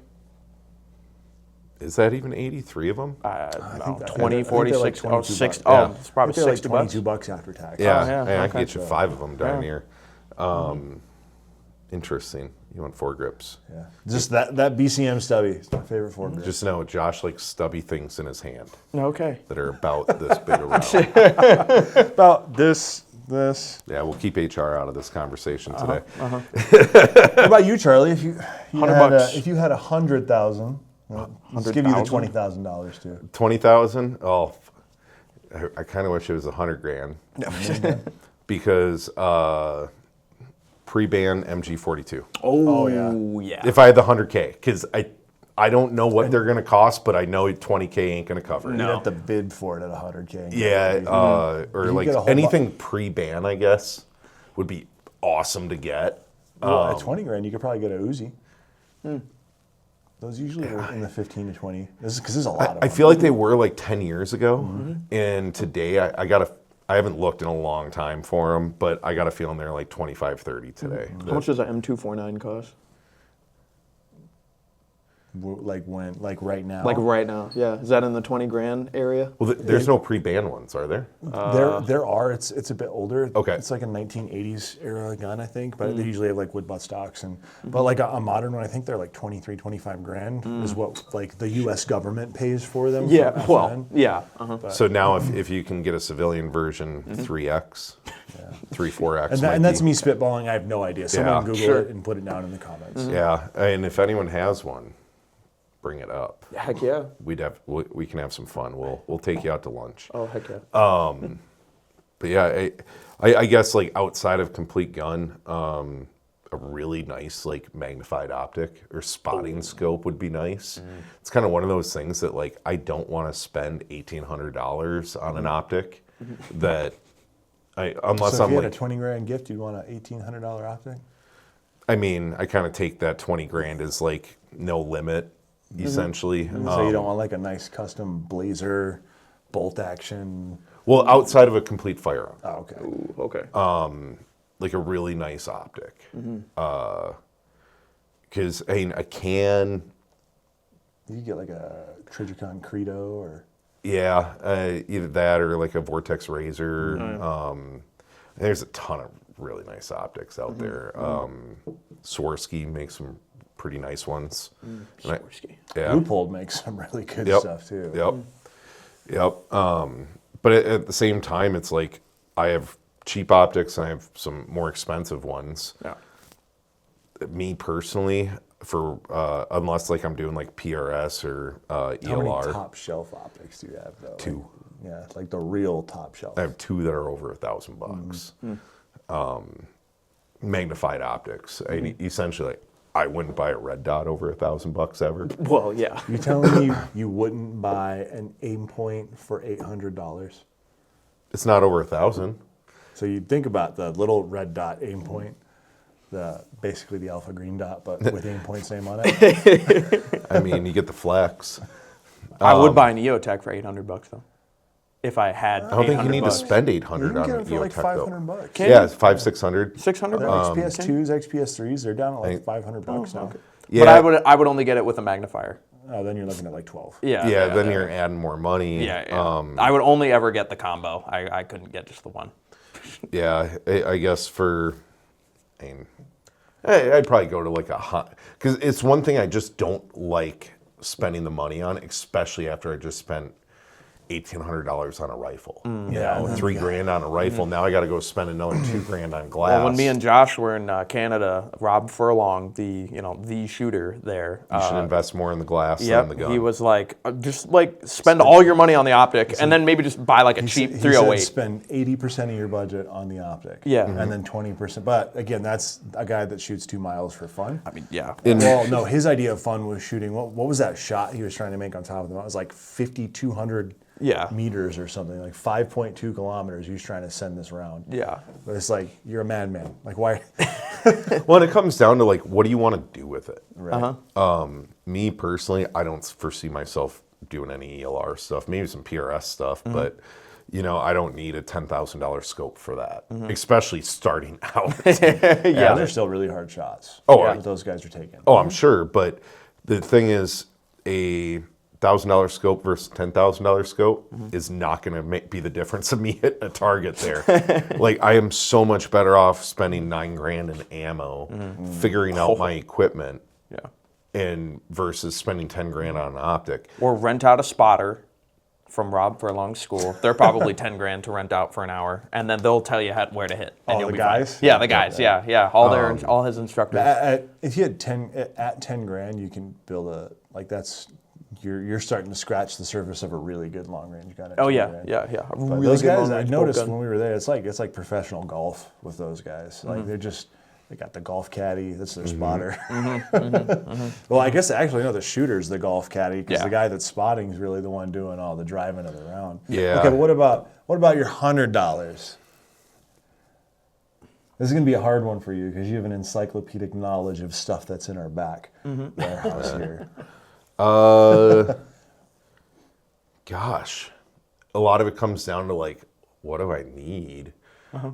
Is that even 83 of them? No, 20, 40, 60. Oh, 60. Yeah. Oh, it's probably They're like 60 bucks. $22 after tax. Yeah, yeah, I can okay. get you 5 of them down here. Interesting. You want foregrips. Yeah. Just that BCM stubby is my favorite foregrip. Just know Josh likes stubby things in his hand Okay. that are about this big around. About this. Yeah, we'll keep HR out of this conversation today. What about you, Charlie? If you had $100. if you had 100,000, let's give you the $20,000 too. 20,000? Oh, I kind of wish it was 100 grand. Because pre-ban MG42. Oh yeah. Oh, yeah. If I had the 100K, because I don't know what they're going to cost, but I know $20K ain't going to cover it. You'd have to bid for it at $100K. Yeah, or You like get a whole anything pre-ban, I guess, would be awesome to get. Well, at 20 grand, you could probably get a Uzi. Those usually are in the 15 to 20. This is because there's a lot of them. I feel like they were like 10 years ago, and today I haven't looked in a long time for them, but I got a feeling they're like 25, 30 today. How much does an M249 cost? Like right now. Like right now, yeah. Is that in the 20 grand area? Well, there's no pre-ban ones, are there? There are. It's a bit older. Okay. It's like a 1980s era gun, I think, but they usually have like wood butt stocks but like a modern one, I think they're like 23, 25 grand is what like the U.S. government pays for them. Yeah. from Well. FN. Yeah. So now if you can get a civilian version, 3X, 3, 4X. And that's me spitballing. I have no idea. Someone Google Sure. it and put it down in the comments. Yeah, and if anyone has one, bring it up. Heck yeah. We can have some fun. We'll take you out to lunch. Oh, heck yeah. But yeah, I guess like outside of complete gun, a really nice like magnified optic or spotting scope would be nice. It's kind of one of those things that like I don't want to spend $1,800 on an optic that unless So if I'm you like had a 20 grand gift, you'd want an $1,800 optic? I mean, I kind of take that 20 grand as like no limit, essentially. So you don't want like a nice custom blazer, bolt action. Well, outside of a complete firearm. Oh, okay. Ooh, okay. Like a really nice optic. Because I mean, a can, You could get like a Trijicon Credo or either that or like a Vortex Razor. There's a ton of really nice optics out there. Swarovski makes some pretty nice ones. Swarovski. Yeah. Loophole makes some really good stuff too. Yep. But at the same time, it's like I have cheap optics and I have some more expensive ones. Yeah. Me personally, for unless like I'm doing like PRS or ELR. How many top shelf optics do you have though? 2. Yeah, like the real top shelf. I have 2 that are over $1,000. Magnified optics. Essentially, I wouldn't buy a red dot over $1,000 ever. Well, yeah. You're telling me you wouldn't buy an aim point for $800? It's not over 1,000. So you think about the little red dot aim point, basically the alpha green dot, but with aim point's name on it. I mean, you get the flex. I would buy an EOTech for $800 though. If I had, I don't think you need to $800. spend You $800 can on get an it for like EOTech though. $500. Can Yeah, you? it's 500-600. 600. XPS2s, XPS3s, they're down at like $500 now. Okay. Yeah. But I would only get it with a magnifier. Oh, then you're looking at like 12. Yeah. Then you're adding more money. Yeah. I would only ever get the combo. I couldn't get just the one. Yeah, I guess I'd probably go to like because it's one thing I just don't like spending the money on, especially after I just spent $1,800 on a rifle. Yeah. $3,000 on a rifle. Now I got to go spend another $2,000 on glass. Well, when me and Josh were in Canada, Rob Furlong, the shooter there, you should invest more in the glass than the gun. he was like, just like spend all your money on the optic, and then maybe just buy like a cheap He 308. said spend 80% of your budget on the optic. Yeah. And then 20%. But again, that's a guy that shoots 2 miles for fun. I mean, yeah. Well, no, his idea of fun was shooting. What was that shot he was trying to make on top of them? It was like 5,200 meters or something, like 5.2 kilometers. He was trying to send this round. Yeah. But it's like, you're a madman. Like, why? Well, and it comes down to like, what do you want to do with it? Right. Me personally, I don't foresee myself doing any ELR stuff, maybe some PRS stuff, but I don't need a $10,000 scope for that, especially starting out. Yeah, they're still really hard shots. Oh, those guys are taking. Oh, I'm sure, but the thing is, a $1,000 scope versus $10,000 scope is not going to be the difference of me hitting a target there. Like, I am so much better off spending $9,000 in ammo, figuring out my equipment, and versus spending $10,000 on an optic. Or rent out a spotter from Rob Furlong's school. They're probably $10,000 to rent out for an hour, and then they'll tell you where to hit. And Oh, you'll the be guys? fine. Yeah, the guys. Yeah. All his instructors. If you had at $10,000, you can build you're starting to scratch the surface of a really good long range gun. Oh yeah. But Really those good guys, I long-range bolt noticed gun. when we were there, it's like professional golf with those guys. Like they're just They got the golf caddy. That's their spotter. Well, I guess actually no. The shooter's the golf caddy because the guy that's spotting is really the one doing all the driving of the round. Yeah. Okay, but what about your $100? This is going to be a hard one for you because you have an encyclopedic knowledge of stuff that's in our back warehouse here. Gosh, a lot of it comes down to like, what do I need?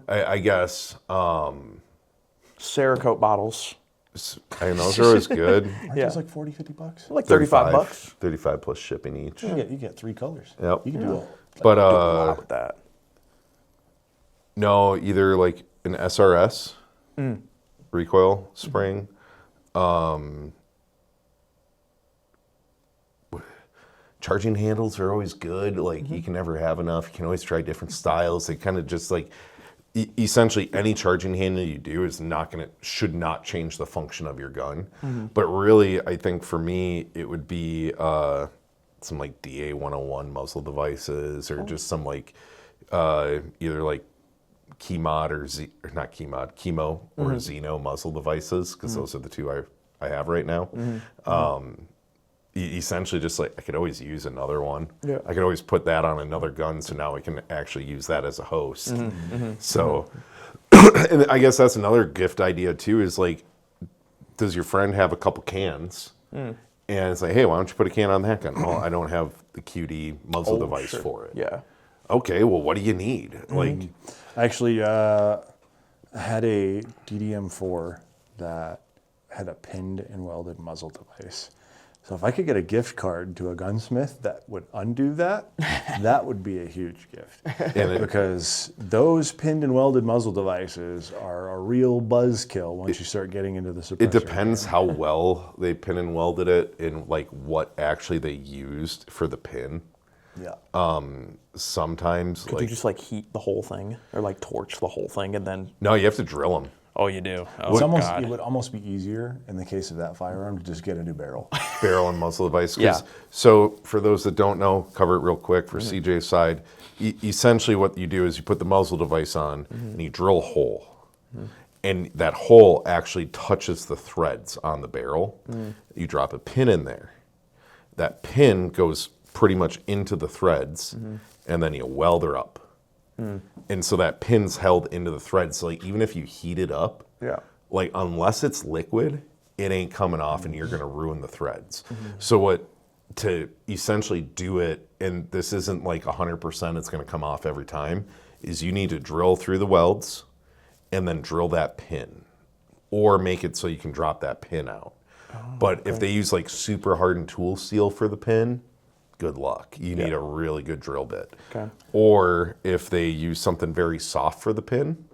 I guess. Cerakote bottles. I know those are always good. Aren't those like $40, $50? Like 35 bucks. 35 plus shipping each. You get 3 colors. Yep. You can do But Do a lot with that. no, either like an SRS recoil spring. Charging handles are always good. Like you can never have enough. You can always try different styles. They kind of just like essentially any charging handle you do is should not change the function of your gun. But really, I think for me, it would be some like DA 101 muzzle devices or just some like either like Keymod or Chemo or Xeno muzzle devices because those are the two I have right now. Essentially just like I could always use another one. Yeah. I could always put that on another gun, so now I can actually use that as a host. So and I guess that's another gift idea too, is like, does your friend have a couple cans? And it's like, hey, why don't you put a can on that gun? Well, I don't have the QD muzzle device for it. Yeah. Okay, well, what do you need? Like, Actually, I had a DDM4 that had a pinned and welded muzzle device. So if I could get a gift card to a gunsmith that would undo that, that would be a huge gift. Because those pinned and welded muzzle devices are a real buzzkill once you start getting into the suppressor. it depends how well they pin and welded it and like what actually they used for the pin. Yeah. Sometimes Could you just like heat the whole thing or like torch the whole thing and then? no, you have to drill them. Oh, you do. Oh, It would almost be easier in the case of that firearm to just get a new barrel. Barrel and muzzle device. Yeah. So for those that don't know, cover it real quick for CJ's side. Essentially what you do is you put the muzzle device on and you drill a hole. And that hole actually touches the threads on the barrel. You drop a pin in there. That pin goes pretty much into the threads and then you weld her up. And so that pin's held into the thread. So like even if you heat it up, like unless it's liquid, it ain't coming off and you're gonna ruin the threads. So to essentially do it, and this isn't like 100% it's gonna come off every time, is you need to drill through the welds and then drill that pin. Or make it so you can drop that pin out. But if they use like super hardened tool steel for the pin, good luck. You need a really good drill bit. Okay. Or if they use something very soft for the pin,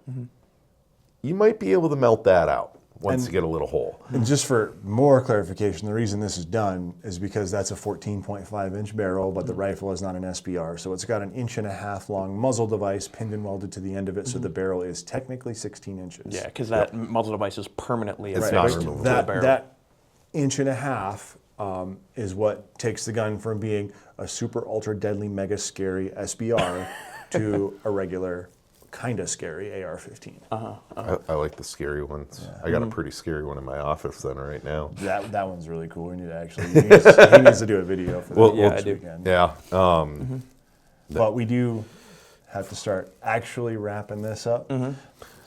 you might be able to melt that out once you get a little hole. And just for more clarification, the reason this is done is because that's a 14.5-inch barrel, but the rifle is not an SBR. So it's got an 1.5 inch long muzzle device pinned and welded to the end of it, so the barrel is technically 16 inches. Yeah, because that muzzle device is permanently It's affixed not to removable. the barrel. That 1.5 inch is what takes the gun from being a super ultra deadly mega scary SBR to a regular kind of scary AR-15. I like the scary ones. I got a pretty scary one in my office then right now. That one's really cool. We need to actually he needs to do a video for that. Well, Yeah, I this do. weekend. Yeah. But we do have to start actually wrapping this up.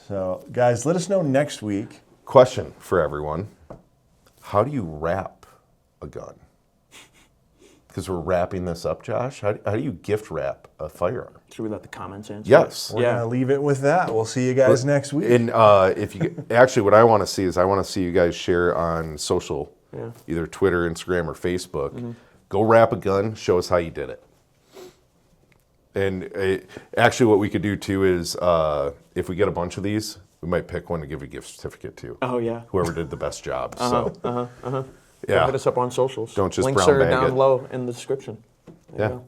So guys, let us know next week. Question for everyone. How do you wrap a gun? Because we're wrapping this up, Josh. How do you gift wrap a firearm? Should we let the comments answer? Yes. We're gonna leave it with that. We'll see you guys next week. And if you actually, what I want to see is I want to see you guys share on social, either Twitter, Instagram, or Facebook. Go wrap a gun. Show us how you did it. And actually, what we could do too is if we get a bunch of these, we might pick one to give a gift certificate to. Oh yeah. Whoever did the best job. Go Yeah. hit us up on socials. Don't just Links brown are bag down it. below in the description. There you Yeah. go.